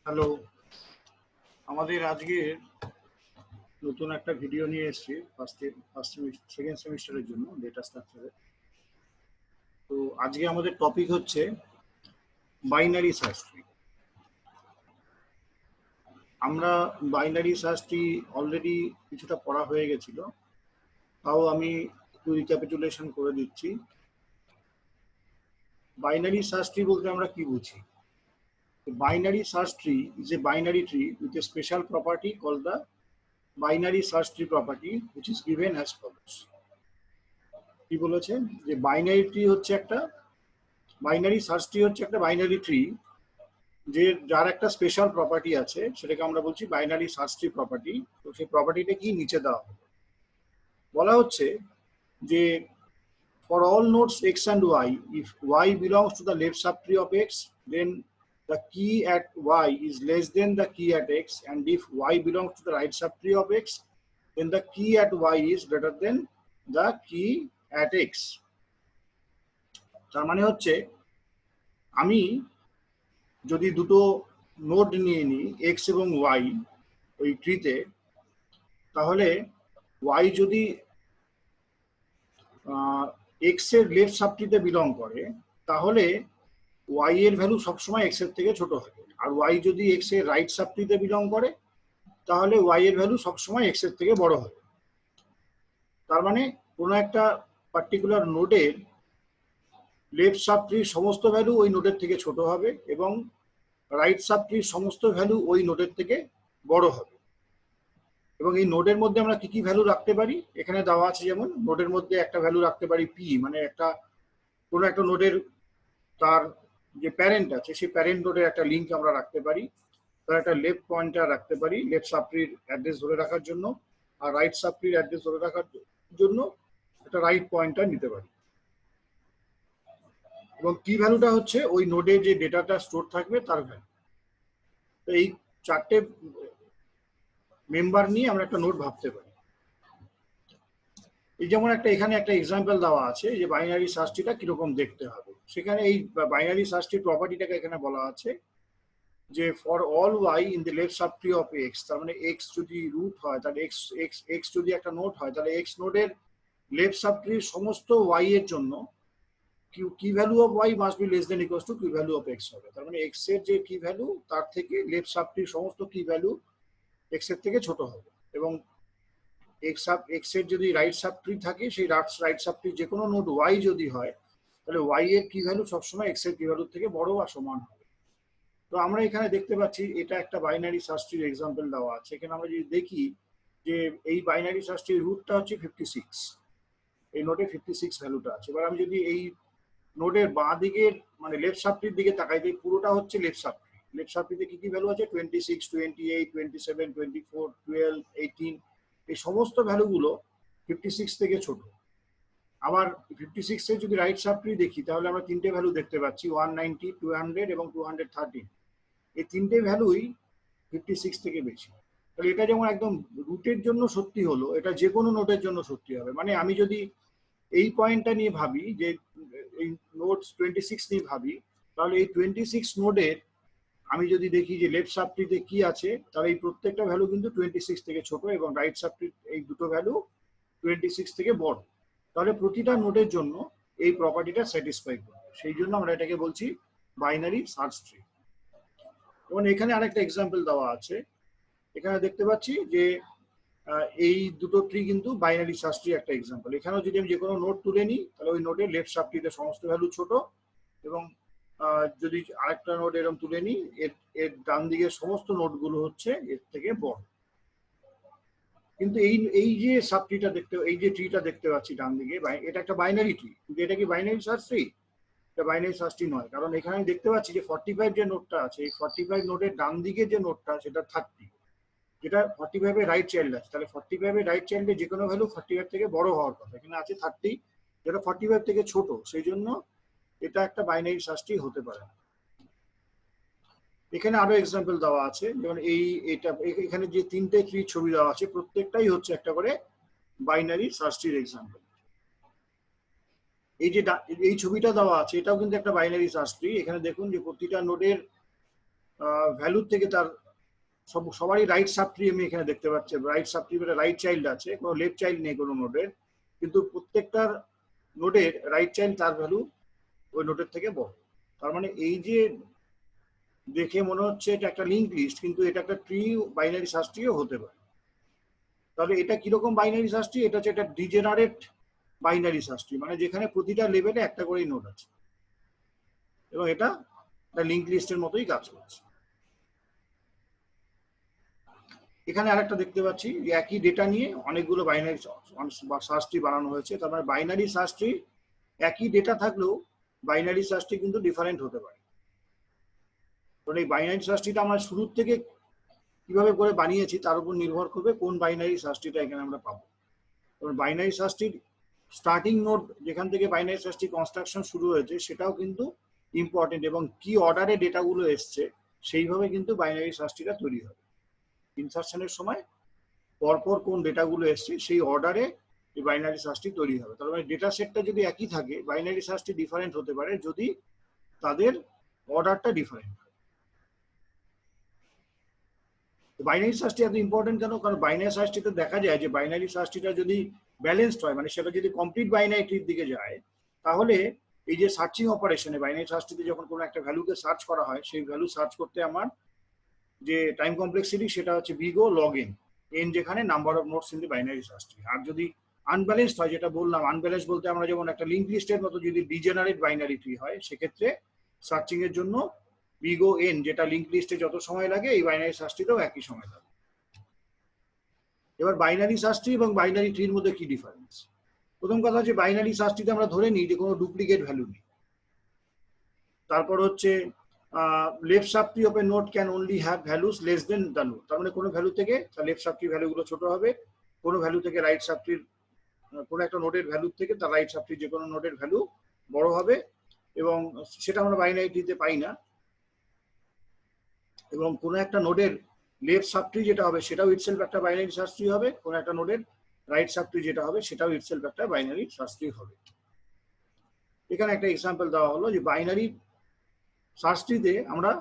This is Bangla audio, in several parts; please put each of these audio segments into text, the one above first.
হ্যালো, আমাদের আজকে নতুন একটা ভিডিও নিয়ে এসেছি সেকেন্ড সেমিস্টারের জন্য ডেটা স্ট্রাকচারে। তো আজকে আমাদের টপিক হচ্ছে বাইনারি সার্চ ট্রি। আমরা বাইনারি সার্চ ট্রি অলরেডি কিছুটা পড়া হয়ে গেছিল, তাও আমি একটু রিক্যাপিটুলেশন করে দিচ্ছি। বাইনারি সার্চ ট্রি বলতে আমরা কি বুঝি? Binary search tree is a binary tree with a special property called the binary search tree property, which is given as follows. কি বলেছে যে বাইনারি ট্রি হচ্ছে একটা বাইনারি সার্চ ট্রি হচ্ছে একটা বাইনারি ট্রি যে যার একটা স্পেশাল প্রপার্টি আছে, সেটাকে আমরা বলছি বাইনারি সার্চ ট্রি প্রপার্টি। তো সেই প্রপার্টিটা কি নিচে দেওয়া হবে, বলা হচ্ছে যে for all nodes x and y, if y belongs to the left subtree of x, then the key at y is less than the key at x, and if y belongs to the right subtree of x, then the key at y is greater than the key at x. তার মানে হচ্ছে আমি যদি দুটো নোড নিয়ে নিই এক্স এবং ওয়াই ওই ট্রিতে, তাহলে ওয়াই যদি এক্স এর লেফট সাবট্রিতে বিলং করে, তাহলে ওয়াই এর ভ্যালু সবসময় এক্স এর থেকে ছোট হবে। আর ওয়াই যদি এক্স এর রাইট সাবট্রিতে বিলং করে, তাহলে ওয়াই এর ভ্যালু সবসময় এক্স এর থেকে বড় হবে। তার মানে কোনো একটা পার্টিকুলার নোডের লেফট সাবট্রির সমস্ত ভ্যালু ওই নোডের থেকে ছোট হবে এবং রাইট সাবট্রির সমস্ত ভ্যালু ওই নোডের থেকে বড় হবে। এবং এই নোডের মধ্যে আমরা কি কি ভ্যালু রাখতে পারি এখানে দেওয়া আছে। যেমন নোডের মধ্যে একটা ভ্যালু রাখতে পারি পি, মানে একটা কোনো একটা নোডের তার যে প্যারেন্ট আছে সেই প্যারেন্ট নোডের একটা লিঙ্ক আমরা রাখতে পারি। তার একটা লেফট পয়েন্টার রাখতে পারি লেফট সাবট্রির অ্যাড্রেস ধরে রাখার জন্য, আর রাইট সাবট্রির অ্যাড্রেস ধরে রাখার জন্য একটা রাইট পয়েন্টার নিতে পারি। এবং কি ভ্যালুটা হচ্ছে ওই নোডে যে ডেটাটা স্টোর থাকবে তার ভ্যালু। তো এই চারটে মেম্বার নিয়ে আমরা একটা নোড ভাবতে পারি। এই যেমন এখানে একটা এক্সাম্পল দেওয়া আছে যে বাইনারি সার্চ ট্রিটা কিরকম দেখতে হবে। সেখানে এই বাইনারি সার্চ ট্রি প্রপার্টিটাকে এখানে বলা আছে যে for all Y in the left subtree of X, তার মানে এক্স যদি রুট হয়, তাহলে এক্স এক্স এক্স যদি একটা নোড হয়, তাহলে এক্স নোডের লেফট সাবট্রির সমস্ত ওয়াই এর জন্য key value of Y must be less than equals to key value of X হবে। তার মানে এক্স এর যে কি ভ্যালু তার থেকে লেফট সাবট্রির সমস্ত কি ভ্যালু এক্স এর থেকে ছোট হবে। এবং এক্স এর যদি রাইট সাবট্রি থাকে, সেই রাইট সাবট্রি যে কোনো নোড ওয়াই যদি হয়, তাহলে ওয়াই এর কি ভ্যালু সবসময় এক্স এর কি ভ্যালুর থেকে বড় বা সমান হবে। তো আমরা এখানে দেখতে পাচ্ছি এটা একটা বাইনারি সার্চ ট্রির এক্সাম্পল দেওয়া আছে। এখানে আমরা যদি দেখি যে এই বাইনারি সার্চ ট্রির রুটটা হচ্ছে 56, এই নোটে 56 ভ্যালুটা আছে। এবার আমি যদি এই নোডের বাঁ দিকের মানে লেফট সাবট্রির দিকে তাকাই, দিই পুরোটা হচ্ছে লেফট সাবট্রি। লেফট সাবট্রিতে কি কি ভ্যালু আছে 26, 28, 27, 24, 12, 18, এই সমস্ত ভ্যালুগুলো 56 থেকে ছোট। আবার 56 এর যদি রাইট সাবট্রি দেখি, তাহলে আমরা তিনটে ভ্যালু দেখতে পাচ্ছি 190, 200 এবং 213। এই তিনটে ভ্যালুই 56 থেকে বেশি। তাহলে এটা যেমন একদম রুটের জন্য সত্যি হলো, এটা যে কোনো নোটের জন্য সত্যি হবে। মানে আমি যদি এই পয়েন্টটা নিয়ে ভাবি যে এই নোড 26 নিয়ে ভাবি, তাহলে এই 26 নোডের আমি যদি দেখি যে লেফট সাবট্রিতে কি আছে, তাহলে এই প্রত্যেকটা ভ্যালু কিন্তু 26 থেকে ছোট এবং রাইট সাবট্রির এই দুটো ভ্যালু 26 থেকে বড়। তাহলে প্রতিটা নোডের জন্য এই প্রপার্টিটা স্যাটিসফাই করবে। সেই জন্য আমরা এটাকে বলছি বাইনারি সার্চ ট্রি। এবং এখানে আরেকটা এক্সাম্পল দেওয়া আছে। এখানে দেখতে পাচ্ছি যে এই দুটো ট্রি কিন্তু বাইনারি সার্চ ট্রি একটা এক্সাম্পল। এখানেও যদি আমি যে কোনো নোড তুলে নিই, তাহলে ওই নোডের লেফট সাবট্রিতে সমস্ত ভ্যালু ছোট, এবং যদি আরেকটা নোড এরকম তুলে নিই, এর ডান দিকের সমস্ত নোডগুলো হচ্ছে এর থেকে বড়। কিন্তু এই যে সাবট্রিটা দেখতে, এই যে ট্রিটা দেখতে পাচ্ছি ডান দিকে, এটা একটা বাইনারি ট্রি। কিন্তু এটা কি বাইনারি সার্চ ট্রি? এটা বাইনারি সার্চ ট্রি নয়, কারণ এখানে আমি দেখতে পাচ্ছি যে 45 যে নোডটা আছে, এই 45 নোডের ডান দিকে যে নোডটা সেটা 30, যেটা 45 এর রাইট চাইল্ড আছে। তাহলে 45 এর রাইট চাইল্ডে যে কোনো ভ্যালু 45 থেকে বড় হওয়ার কথা, এখানে আছে 30, যেটা 45 থেকে ছোট। সেই জন্য এটা একটা বাইনারি সার্চ ট্রি হতে পারে। এখানে আরো এক্সাম্পল দেওয়া আছে, যেমন এখানে যে তিনটে ট্রি ছবি দেওয়া আছে, প্রত্যেকটাই হচ্ছে একটা করে বাইনারি সার্চ ট্রির এক্সাম্পল। এই যে এই ছবিটা দেওয়া আছে, এটাও কিন্তু একটা বাইনারি সার্চ ট্রি। এখানে দেখুন যে প্রতিটা নোডের ভ্যালুর থেকে তার সবারই রাইট সাবট্রি আমি এখানে দেখতে পাচ্ছি। রাইট সাবট্রি মানে রাইট চাইল্ড আছে, কোনো লেফট চাইল্ড নেই কোনো নোডের, কিন্তু প্রত্যেকটার নোডের রাইট চাইল্ড তার ভ্যালু ওই নোডের থেকে বড়। তার মানে এই যে দেখে মনে হচ্ছে এটা একটা লিঙ্ক লিস্ট, কিন্তু এটা একটা ট্রি, বাইনারি সার্চ ট্রিও হতে পারে। তাহলে এটা কিরকম বাইনারি সার্চ ট্রি? এটা হচ্ছে একটা ডিজেনারেট বাইনারি সার্চ ট্রি, মানে যেখানে প্রতিটা লেভেলে একটা করেই নোড আছে এবং এটা একটা লিঙ্ক লিস্টের মতোই কাজ করছে। এখানে আরেকটা দেখতে পাচ্ছি যে একই ডেটা নিয়ে অনেকগুলো বাইনারি সার্চ ট্রি বানানো হয়েছে। তার মানে বাইনারি সার্চ ট্রি একই ডেটা থাকলেও বাইনারি সার্চ ট্রি কিন্তু ডিফারেন্ট হতে পারে। কারণ এই বাইনারি সার্চ ট্রিটা আমরা শুরুর থেকে কিভাবে করে বানিয়েছি তার উপর নির্ভর করবে কোন বাইনারি সার্চ ট্রিটা এখানে আমরা পাবো। কারণ বাইনারি সার্চ ট্রির স্টার্টিং নোড যেখান থেকে বাইনারি সার্চ ট্রি কনস্ট্রাকশন শুরু হয়েছে সেটাও কিন্তু ইম্পর্টেন্ট, এবং কি অর্ডারে ডেটাগুলো এসছে সেইভাবে কিন্তু বাইনারি সার্চ ট্রিটা তৈরি হবে। ইনসার্শনের সময় পরপর কোন ডেটাগুলো এসছে সেই অর্ডারে এই বাইনারি সার্চ ট্রি তৈরি হবে। তার মানে ডেটা সেটটা যদি একই থাকে, বাইনারি সার্চ ট্রি ডিফারেন্ট হতে পারে যদি তাদের অর্ডারটা ডিফারেন্ট। বাইনারি সার্চ ট্রি এত ইম্পর্টেন্ট কেন? কারণ বাইনারি সার্চ ট্রিতে দেখা যায় যে বাইনারি সার্চ ট্রিটা যদি ব্যালেন্সড হয়, মানে সেটা যদি কমপ্লিট বাইনারি ট্রির দিকে যায়, তাহলে এই যে সার্চিং অপারেশনে বাইনারি সার্চ ট্রিতে যখন কোনো একটা ভ্যালুকে সার্চ করা হয়, সেই ভ্যালু সার্চ করতে আমার যে টাইম কমপ্লেক্সিটি সেটা হচ্ছে বিগো লগ এন, এন যেখানে number of nodes in the binary search tree. আর যদি আনব্যালেন্সড হয়, যেটা বললাম আনব্যালেন্স বলতে আমরা যেমন একটা লিঙ্ক লিস্টের মতো যদি ডিজেনারেট বাইনারি ট্রি হয়, সেক্ষেত্রে সার্চিং এর জন্য বিগো এন, যেটা লিঙ্ক লিস্টে যত সময় লাগে এই বাইনারি সার্চ ট্রিতেও একই সময় লাগে। এবার বাইনারি সার্চ ট্রি এবং বাইনারি ট্রির মধ্যে কি ডিফারেন্স? প্রথম কথা হচ্ছে বাইনারি সার্চ ট্রিতে আমরা ধরে নিই যে কোনো ডুপ্লিকেট ভ্যালু নেই। তারপর হচ্ছে left subtree of A node can only have values less than the node. তার মানে কোনো ভ্যালু থেকে তার লেফট সাবট্রি ভ্যালুগুলো ছোট হবে, কোনো ভ্যালু থেকে রাইট সাবট্রির কোনো একটা নোডের ভ্যালু থেকে তার রাইট সাবট্রি যে কোনো নোডের ভ্যালু বড় হবে, এবং সেটা আমরা বাইনারি ট্রিতে পাই না। এবং কোনো একটা নোডের লেফট সাবট্রি যেটা হবে সেটাও ইটসেলফ একটা বাইনারি সার্চ ট্রি হবে, কোনো একটা নোডের রাইট সাবট্রি যেটা হবে সেটাও ইটসেলফ একটা বাইনারি সার্চ ট্রি হবে। এখানে একটা এক্সাম্পল দেওয়া হলো যে বাইনারি সার্চ ট্রিতে আমরা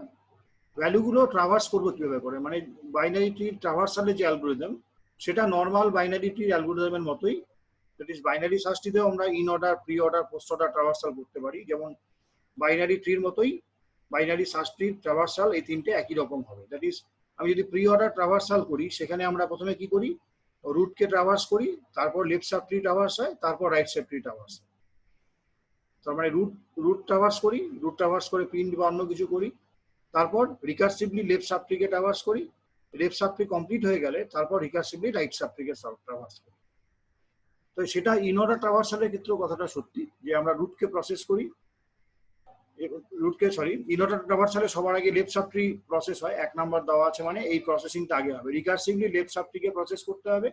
ভ্যালুগুলো ট্রাভার্স করবো কিভাবে করে, মানে বাইনারি ট্রির ট্রাভার্সালের যে অ্যালগোরিদম সেটা নর্মাল বাইনারি ট্রির অ্যালগোরিদমের মতোই। দ্যাট ইজ বাইনারি সার্চ ট্রিতেও আমরা in order, pre order, post order traversal করতে পারি, যেমন বাইনারি ট্রির মতোই বাইনারি সার্চ ট্রির ট্রাভার্সাল এই তিনটে একই রকম হবে। দ্যাট ইজ আমি যদি প্রি অর্ডার ট্রাভার্সাল করি, সেখানে আমরা প্রথমে কি করি, রুটকে ট্রাভার্স করি, তারপর লেফট সাব ট্রি ট্রাভার্স হয়, তারপর রাইট সাব ট্রি ট্রাভার্স হয়। তার মানে রুট ট্রাভার্স করি, রুট ট্রাভার্স করে প্রিন্ট বা অন্য কিছু করি, তারপর রিকার্সিভলি লেফট সাব ট্রিকে ট্রাভার্স করি, লেফট সাব ট্রি কমপ্লিট হয়ে গেলে তারপর রিকার্সিভলি রাইট সাব ট্রিকে ট্রাভার্স করি। তো সেটা ইন অর্ডার ট্রাভার্সালের ক্ষেত্রেও কথাটা সত্যি যে আমরা রুটকে প্রসেস করি, ইন অর্ডার ট্রাভার্সালে সবার আগে লেফট সাব ট্রি প্রসেস হয়, 1 নাম্বার দেওয়া আছে মানে এই প্রসেসিংটা আগে হবে। রিকার্সিভলি লেফট সাব ট্রিকে প্রসেস করতে হবে,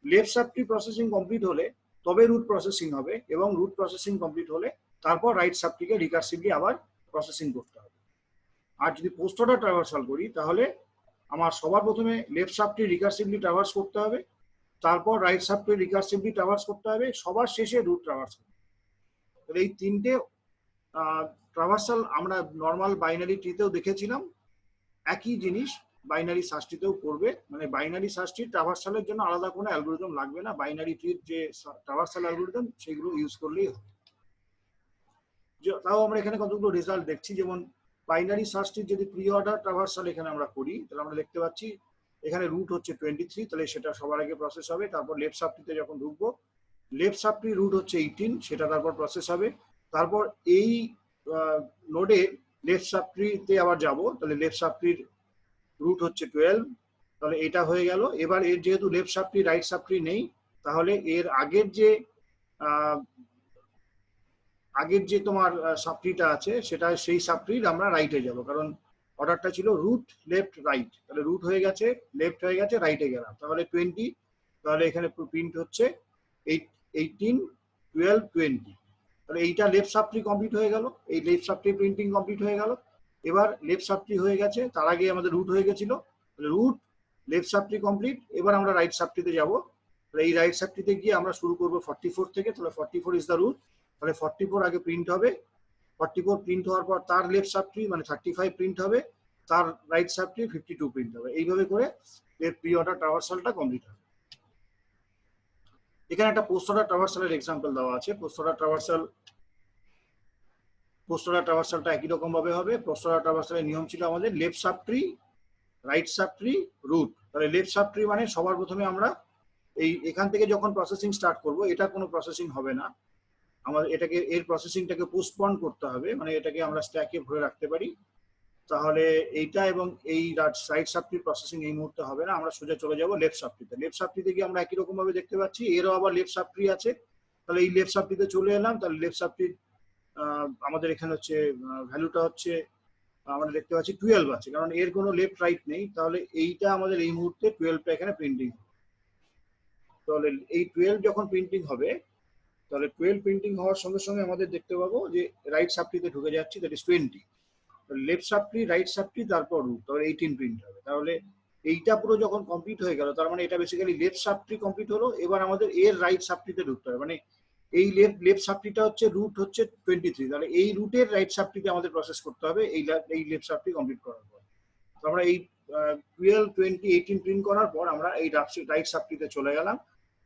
left sub tree processing complete হলে তবে রুট প্রসেসিং হবে, এবং রুট প্রসেসিং কমপ্লিট হলে তারপর রাইট সাব ট্রিকে রিকার্সিভলি আবার প্রসেসিং করতে হবে। আর যদি পোস্ট অর্ডার ট্রাভার্সাল করি তাহলে আমার সবার প্রথমে left sub tree recursively traverse করতে হবে, তারপর right sub tree recursively traverse করতে হবে, সবার শেষে রুট ট্রাভার্স করতে হবে। তাহলে এই তিনটে ট্রাভার্সাল আমরা নর্মাল বাইনারি ট্রিতেও দেখেছিলাম, একই জিনিস বাইনারি সার্চ ট্রিতেও করবে। মানে বাইনারি সার্চ ট্রি ট্রাভার্সালের জন্য আলাদা কোনো অ্যালগোরিদম লাগবে না, বাইনারি ট্রির যে ট্রাভার্সাল অ্যালগোরিদম সেগুলো ইউজ করলেই হবে। তাও আমরা এখানে কতগুলো রেজাল্ট দেখছি, যেমন বাইনারি সার্চ ট্রির যদি প্রি অর্ডার ট্রাভার্সাল এখানে আমরা করি, তাহলে আমরা দেখতে পাচ্ছি এখানে রুট হচ্ছে 23, তাহলে সেটা সবার আগে প্রসেস হবে। তারপর লেফট সাব ট্রিতে যখন ঢুকবো, লেফট সাব ট্রি রুট হচ্ছে 18, সেটা তারপর প্রসেস হবে। তারপর এই নোডে লেফট সাব ট্রিতে আবার যাব, তাহলে লেফট সাব ট্রির রুট হচ্ছে 12, তাহলে এটা হয়ে গেল। এবার এর যেহেতু left sub tree right sub tree নেই, তাহলে এর আগের যে তোমার সাব ট্রিটা আছে সেটা সেই সাব ট্রির আমরা রাইটে যাব, কারণ অর্ডারটা ছিল রুট লেফট রাইট, তাহলে রুট হয়ে গেছে, লেফট হয়ে গেছে, রাইটে গেলাম, তাহলে 20, তাহলে এখানে প্রিন্ট হচ্ছে 18, 12, 20, তাহলে এইটা লেফট সাব ট্রি কমপ্লিট হয়ে গেল, এই left sub tree printing complete হয়ে গেল। এবার লেফট সাব ট্রি হয়ে গেছে, তার আগে আমাদের রুট হয়ে গেছিল, root left sub tree complete. এবার আমরা রাইট সাব ট্রিতে যাবো, এই রাইট সাব ট্রিতে গিয়ে আমরা শুরু করবো 44 থেকে, তাহলে 44 ইজ দ্য রুট, তাহলে 44 আগে প্রিন্ট হবে, 44 প্রিন্ট হওয়ার পর তার লেফট সাব ট্রি মানে 35 প্রিন্ট হবে, তার রাইট সাবট্রি 52 প্রিন্ট হবে। এইভাবে করে এর প্রি অর্ডার ট্রাভার্সালটা কমপ্লিট হবে। এখানে একটা পোস্ট অর্ডার ট্রাভার্সালের এক্সাম্পল দেওয়া আছে। পোস্ট অর্ডার ট্রাভার্সালটা একই রকম ভাবে হবে। পোস্ট অর্ডার ট্রাভার্সালের নিয়ম ছিল আমাদের left subtree, right subtree, root. তাহলে লেফট সাবট্রি মানে সবার প্রথমে আমরা এখান থেকে যখন প্রসেসিং স্টার্ট করব, এটা কোনো প্রসেসিং হবে না, আমাদের এটাকে এর প্রসেসিংটাকে পোস্টপন করতে হবে, মানে এটাকে আমরা স্ট্যাকে ভরে রাখতে পারি। তাহলে এইটা এবং এই রাইট সাবট্রির প্রসেসিং এই মুহূর্তে হবে না, আমরা সোজা চলে যাব লেফট সাবট্রিতে। লেফট সাবট্রিতে গিয়ে আমরা একই রকম ভাবে দেখতে পাচ্ছি এরও আবার লেফট সাবট্রি আছে। তাহলে এই লেফট সাবট্রিতে চলে এলাম। তাহলে লেফট সাবট্রির আমাদের এখানে হচ্ছে ভ্যালুটা হচ্ছে আমরা দেখতে পাচ্ছি 12 আছে, কারণ এর কোনো লেফট রাইট নেই। তাহলে এইটা আমাদের এই মুহূর্তে 12টা এখানে প্রিন্টিং। তাহলে এই 12 যখন প্রিন্টিং হবে, তাহলে 12 প্রিন্টিং হওয়ার সঙ্গে সঙ্গে আমাদের দেখতে পাবো যে রাইট সাবট্রিতে ঢুকে যাচ্ছি, that is 20। Left subtree, right subtree, তারপর রুট, তাহলে 18 প্রিন্ট হবে। তাহলে এইটা পুরো যখন কমপ্লিট হয়ে গেল, তার মানে এটা বেসিক্যালি লেফট সাবট্রি কমপ্লিট হলো। এবার আমাদের এর রাইট সাবট্রিতে ঢুকতে হবে, মানে এই লেফট সাবট্রিটা হচ্ছে রুট হচ্ছে 23, তাহলে এই রুটের রাইট সাবট্রিতে আমাদের প্রসেস করতে হবে এই লেফট সাবট্রি কমপ্লিট করার পর। তো আমরা এই 12, 20, 18 প্রিন্ট করার পর আমরা এই রাইট সাবট্রিতে চলে গেলাম।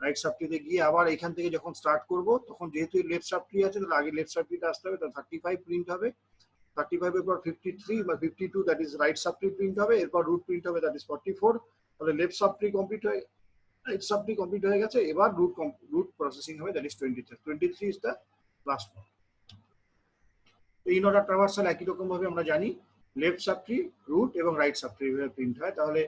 রাইট সাবট্রিতে গিয়ে আবার এখান থেকে যখন স্টার্ট করব, তখন যেহেতু লেফট সাবট্রি আছে, তাহলে আগে লেফট সাবট্রিতে আসতে হবে। তাহলে 35 প্রিন্ট হবে। 35 এর পর 53 বা 52, that is right subtree print হবে। এরপর রুট প্রিন্ট হবে, দ্যাট ইজ 44। তাহলে লেফট সাবট্রি কমপ্লিট হয়ে রাইট সাবট্রি কমপ্লিট হয়ে গেছে। এবার রুট প্রসেসিং হবে, that is 23। 23 is the last one. এই ইন অর্ডার ট্রাভার্সাল একই রকম ভাবে আমরা জানি লেফট সাবট্রি, রুট এবং রাইট সাবট্রি প্রিন্ট হয়। তাহলে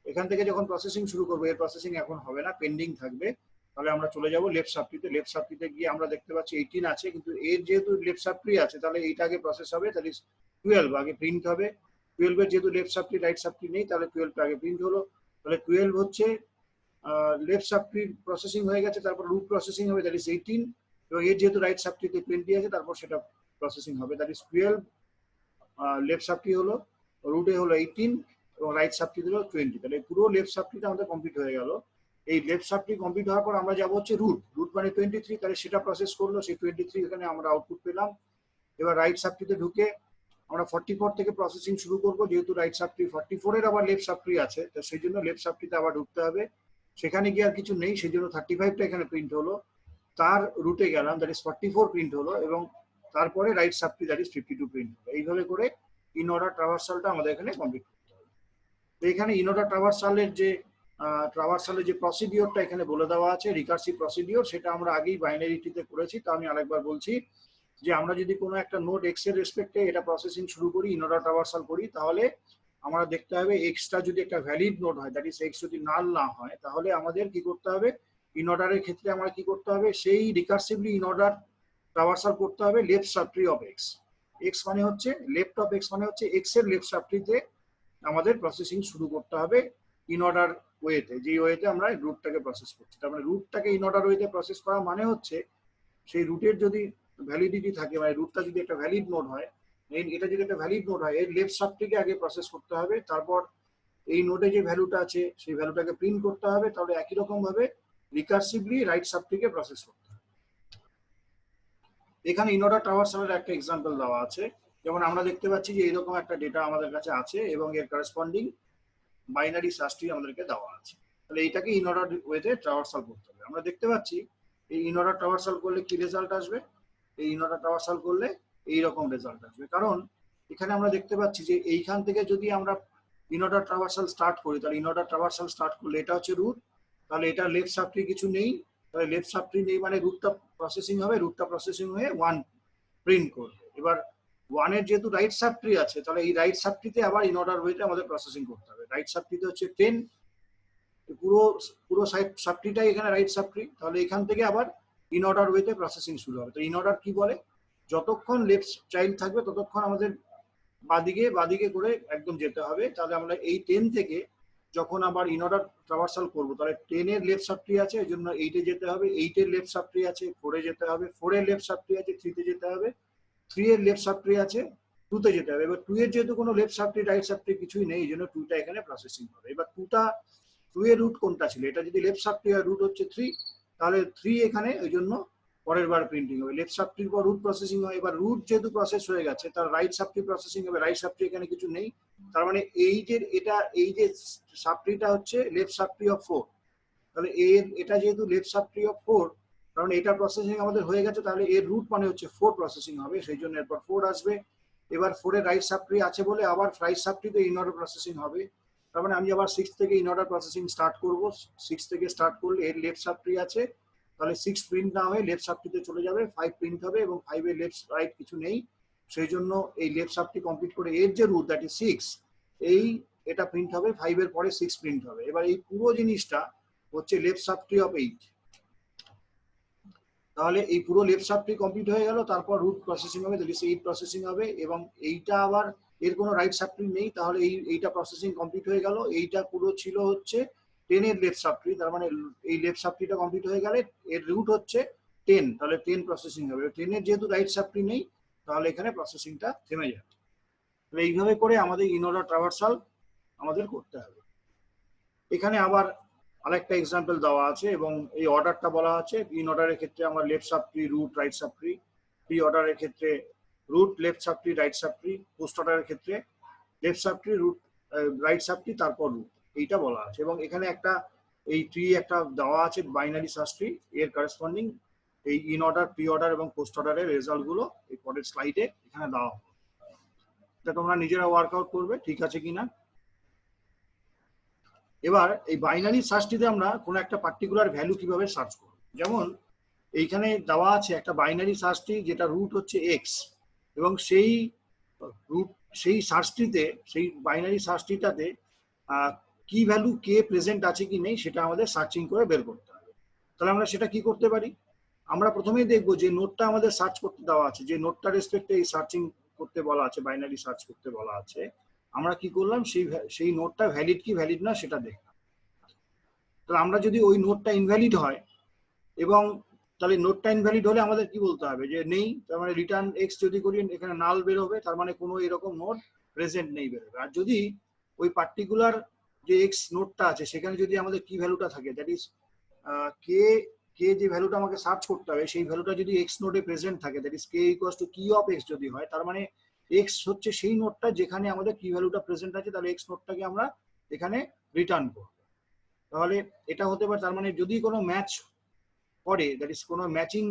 এখান থেকে যখন প্রসেসিং শুরু করবো, এর প্রসেসিং এখন হবে না, পেন্ডিং থাকবে। তাহলে আমরা চলে যাব লেফট সাবট্রিতে। লেফট সাবট্রিতে গিয়ে আমরা দেখতে পাচ্ছি 18 আছে, কিন্তু এর যেহেতু লেফট সাবট্রি আছে, তাহলে এইটা আগে প্রসেস হবে, দ্যাট ইজ 12 আগে প্রিন্ট হবে। 12 এর যেহেতু লেফট সাবট্রি রাইট সাবট্রি নেই, তাহলে 12 আগে প্রিন্ট হলো। তাহলে 12 হচ্ছে লেফট সাবট্রির প্রসেসিং হয়ে গেছে, তারপর রুট প্রসেসিং হবে, দ্যাট ইজ 18। এবং এর যেহেতু রাইট সাবট্রিতে 20 আছে, তারপর সেটা প্রসেসিং হবে, দ্যাট ইজ 12। লেফট সাবট্রি হলো, রুটে হলো 18 এবং রাইট সাবট্রি হলো 20। তাহলে পুরো লেফট সাবট্রিটা আমাদের কমপ্লিট হয়ে গেল। এই লেফট সাবট্রি কমপ্লিট হওয়ার পর আমরা যাবো হচ্ছে রুট। রুট মানে 23, তাহলে সেটা প্রসেস করলো, সেই 23 এখানে আমরা আউটপুট পেলাম। এবার রাইট সাবট্রিতে ঢুকে আমরা 44 থেকে প্রসেসিং শুরু করবো, যেহেতু রাইট সাবট্রি 44 এর আবার লেফট সাবট্রি আছে, তো সেই জন্য লেফট সাবট্রিতে আবার ঢুকতে হবে। সেখানে গিয়ে আর কিছু নেই, সেই জন্য 35টা এখানে প্রিন্ট হলো। তার রুটে গেলাম, দ্যাট ইজ 44 প্রিন্ট হলো, এবং তারপরে right subtree, that is 52 print হলো। এইভাবে করে ইন অর্ডার ট্রাভার্সালটা আমাদের এখানে কমপ্লিট করতে হবে। তো এখানে ইন অর্ডার ট্রাভার্সালের যে প্রসিডিওরটা এখানে বলে দেওয়া আছে, রিকার্সিভ প্রসিডিওর, সেটা আমরা আগেই বাইনারিটিতে করেছি। তো আমি আরেকবার বলছি যে আমরা যদি কোনো একটা নোড এক্স এর রেসপেক্টে এটা প্রসেসিং শুরু করি, ইন অর্ডার ট্রাভার্সাল করি, তাহলে আমরা দেখতে হবে এক্সটা যদি একটা ভ্যালিড নোড হয়, দ্যাট ইজ এক্স যদি নাল না হয়, তাহলে আমাদের কি করতে হবে, ইন অর্ডারের ক্ষেত্রে আমরা কি করতে হবে, সেই রিকার্সিভলি ইন অর্ডার ট্রাভার্সাল করতে হবে left subtree of x. X মানে হচ্ছে লেফট অফ এক্স, মানে হচ্ছে এক্স এর লেফট সাবট্রিতে আমাদের প্রসেসিং শুরু করতে হবে ইন অর্ডার ওয়েতে, যে ওয়েতে আমরা রুটটাকে প্রসেস করছি। তার মানে রুটটাকে ইন অর্ডার ওয়েতে প্রসেস করা মানে হচ্ছে সেই রুটের যদি ভ্যালিডিটি থাকে, মানে রুটটা যদি একটা ভ্যালিড নোড হয়, এটা যদি একটা ভ্যালিড নোড হয়, এর লেফট সাবট্রিকে আগে প্রসেস করতে হবে, তারপর এই নোডে যে ভ্যালুটা আছে সেই ভ্যালুটাকে প্রিন্ট করতে হবে। তাহলে একই রকম ভাবে রিকার্সিভলি রাইট সাবট্রিকে প্রসেস করতে হবে। এখানে ইন অর্ডার ট্রাভার্সালের একটা এক্সাম্পল দেওয়া আছে। যেমন আমরা দেখতে পাচ্ছি যে এইরকম একটা ডেটা আমাদের কাছে আছে এবং এর করেসপন্ডিং বাইনারি সার্চটি আমাদেরকে দেওয়া আছে। তাহলে এইটাকে ইন অর্ডার ওয়েতে ট্রাভার্সাল করতে হবে। আমরা দেখতে পাচ্ছি এই ইন অর্ডার ট্রাভার্সাল করলে কি রেজাল্ট আসবে, এই ইন অর্ডার ট্রাভার্সাল করলে এইরকম রেজাল্ট আসবে। কারণ এখানে আমরা দেখতে পাচ্ছি যে এইখান থেকে যদি আমরা ইন অর্ডার ট্রাভার্সাল স্টার্ট করি, তাহলে ইন অর্ডার ট্রাভার্সাল স্টার্ট করলে এটা হচ্ছে রুট, তাহলে এটা লেফট সাবট্রি কিছু নেই, তাহলে লেফট সাবট্রি নেই মানে রুটটা প্রসেসিং হবে, রুটটা প্রসেসিং হয়ে 1 প্রিন্ট করবে। এবার 1 এর যেহেতু রাইট সাবট্রি আছে, তাহলে এই রাইট সাবট্রিতে আবার ইন অর্ডার ওয়েতে আমাদের প্রসেসিং করতে হবে। রাইট সাবট্রিতে হচ্ছে 10, পুরো পুরো সাবট্রিটাই এখানে রাইট সাবট্রি, তাহলে এখান থেকে আবার ইন অর্ডার ওয়েতে প্রসেসিং শুরু হবে। তো ইন অর্ডার কি বলে, যতক্ষণ লেফট চাইল্ড থাকবে ততক্ষণ আমাদের বাদিকে করে একদম যেতে হবে। তাহলে আমরা এই 10 থেকে যখন আবার ইন অর্ডার ট্রাভার্সাল করবো, তাহলে 10 এর লেফট সাবট্রি আছে, এই জন্য 8 এ যেতে হবে, 8 এর লেফট সাবট্রি আছে, 4 এ যেতে হবে, 4 এর লেফট সাবট্রি আছে, 3 তে যেতে হবে, 3 এর লেফট সাবট্রি আছে, 2 তে যেতে হবে। এবার 2 এর যেহেতু কোনো লেফট সাবট্রি রাইট সাবট্রি কিছুই নেই, এই জন্য 2টা এখানে প্রসেসিং হবে। এবার 2 এর রুট কোনটা ছিল, এটা যদি লেফট সাবট্রি হয়, রুট হচ্ছে 3, তাহলে 3 এখানে ওই জন্য পরের বার প্রিন্টিং হবে। লেফট সাবট্রির পর রুট প্রসেসিং হয়। এবার রুট যেহেতু প্রসেস হয়ে গেছে, তার রাইট সাবট্রি প্রসেসিং হবে, রাইট সাবট্রি এখানে কিছু নেই, তার মানে এই যে সাবট্রিটা হচ্ছে লেফট সাবট্রি অফ 4, তাহলে এটা যেহেতু লেফট সাবট্রি অফ 4, কারণ এটা প্রসেসিং আমাদের হয়ে গেছে, তাহলে এর রুট মানে হচ্ছে 4 প্রসেসিং হবে, সেই জন্য এরপর 4 আসবে। এবার 4 এর রাইট সাবট্রি আছে বলে আবার রাইট সাবট্রিতে ইন অর্ডার প্রসেসিং হবে, তার মানে আমি আবার 6 থেকে ইন অর্ডার প্রসেসিং স্টার্ট করব। 6 থেকে স্টার্ট করলে এর লেফট সাবট্রি আছে, তাহলে 6 প্রিন্ট না হয়ে লেফট সাবট্রিতে চলে যাবে, 5 প্রিন্ট হবে এবং 5 এর লেফট রাইট কিছু নেই, সেই জন্য এই লেফট সাবট্রি কমপ্লিট করে এর যে রুট দ্যাট ইজ 6, এটা প্রিন্ট হবে, 5 এর পরে 6 প্রিন্ট হবে। এবার এই পুরো জিনিসটা হচ্ছে লেফট সাবট্রি অফ 8। তাহলে এই পুরো লেফট সাবট্রি কমপ্লিট হয়ে গেল, তারপর রুট প্রসেসিং হবে, দ্যাট ইজ 8 প্রসেসিং হবে, এবং এইটা আবার এর কোনো রাইট সাবট্রি নেই, তাহলে এইটা প্রসেসিং কমপ্লিট হয়ে গেল। এইটা পুরো ছিল হচ্ছে 10 এর লেফট সাবট্রি, তার মানে এই লেফট সাবট্রিটা কমপ্লিট হয়ে গেলে এর রুট হচ্ছে 10, তাহলে 10 প্রসেসিং হবে। 10 এর যেহেতু রাইট সাবট্রি নেই, তাহলে এখানে প্রসেসিংটা থেমে যাবে। তাহলে এইভাবে করে আমাদের ইন অর্ডার ট্রাভার্সাল আমাদের করতে হবে। এখানে আবার আরেকটা এক্সাম্পল দেওয়া আছে এবং এই অর্ডারটা বলা আছে। ইন অর্ডারের ক্ষেত্রে আমরা left subtree, root, right subtree; pre অর্ডারের ক্ষেত্রে root, left subtree, right subtree; post অর্ডারের ক্ষেত্রে left subtree, root, right subtree, তারপর রুট, এইটা বলা আছে। এবং এখানে একটা এই ট্রি একটা দেওয়া আছে বাইনারি সার্চ ট্রি, এর করেসপন্ডিং এই ইন অর্ডার, প্রি অর্ডার এবং পোস্ট অর্ডারের রেজাল্ট গুলো এই পরের স্লাইডে এখানে দেওয়া হবে। এটা তোমরা নিজেরা ওয়ার্কআউট করবে ঠিক আছে কিনা। এবার এই বাইনারি সার্চটিতে আমরা কোনো একটা পার্টিকুলার ভ্যালু কিভাবে সার্চ করব, যেমন এইখানে দেওয়া আছে একটা বাইনারি সার্চটি যেটা রুট হচ্ছে এক্স, এবং সেই সার্চটিতে, সেই বাইনারি সার্চটিটাতে কি ভ্যালু কে প্রেজেন্ট আছে কি নেই সেটা আমাদের সার্চিং করে বের করতে হবে। তাহলে আমরা সেটা কি করতে পারি, আমরা প্রথমেই দেখবো যে নোটটা আমাদের সার্চ করতে দেওয়া আছে, যে নোটটা রেসপেক্টে এই সার্চিং করতে বলা আছে, বাইনারি সার্চ করতে বলা আছে, আমরা কি করলাম সেই নোটটা ভ্যালিড কি ভ্যালিড না সেটা দেখলাম। তাহলে আমরা যদি ওই নোটটা ইনভ্যালিড হয়, এবং তাহলে নোটটা ইনভ্যালিড হলে আমাদের কি বলতে হবে, যে নেই, তার মানে রিটার্ন এক্স যদি করি এখানে নাল বেরোবে, তার মানে কোনো এরকম নোট প্রেজেন্ট নেই বেরোবে। আর যদি ওই পার্টিকুলার যে এক্স নোটটা আছে সেখানে যদি আমাদের কি ভ্যালুটা থাকে, দ্যাট ইজ কে যে ভ্যালুটা আমাকে সার্চ করতে হবে, সেই ভ্যালুটা যদি এক্স নোটে প্রেজেন্ট থাকে, that is K equals to কি অফ এক্স যদি হয়, তার মানে এক্স হচ্ছে সেই নোটটা যেখানে আমাদের কি ভ্যালুটা প্রেজেন্ট আছে, তাহলে এক্স নোটটাকে আমরা এখানে রিটার্ন করব। তাহলে এটা হতে পারে, তার মানে যদি কোনো ম্যাচ করে, দ্যাট ইজ কোনো ম্যাচিং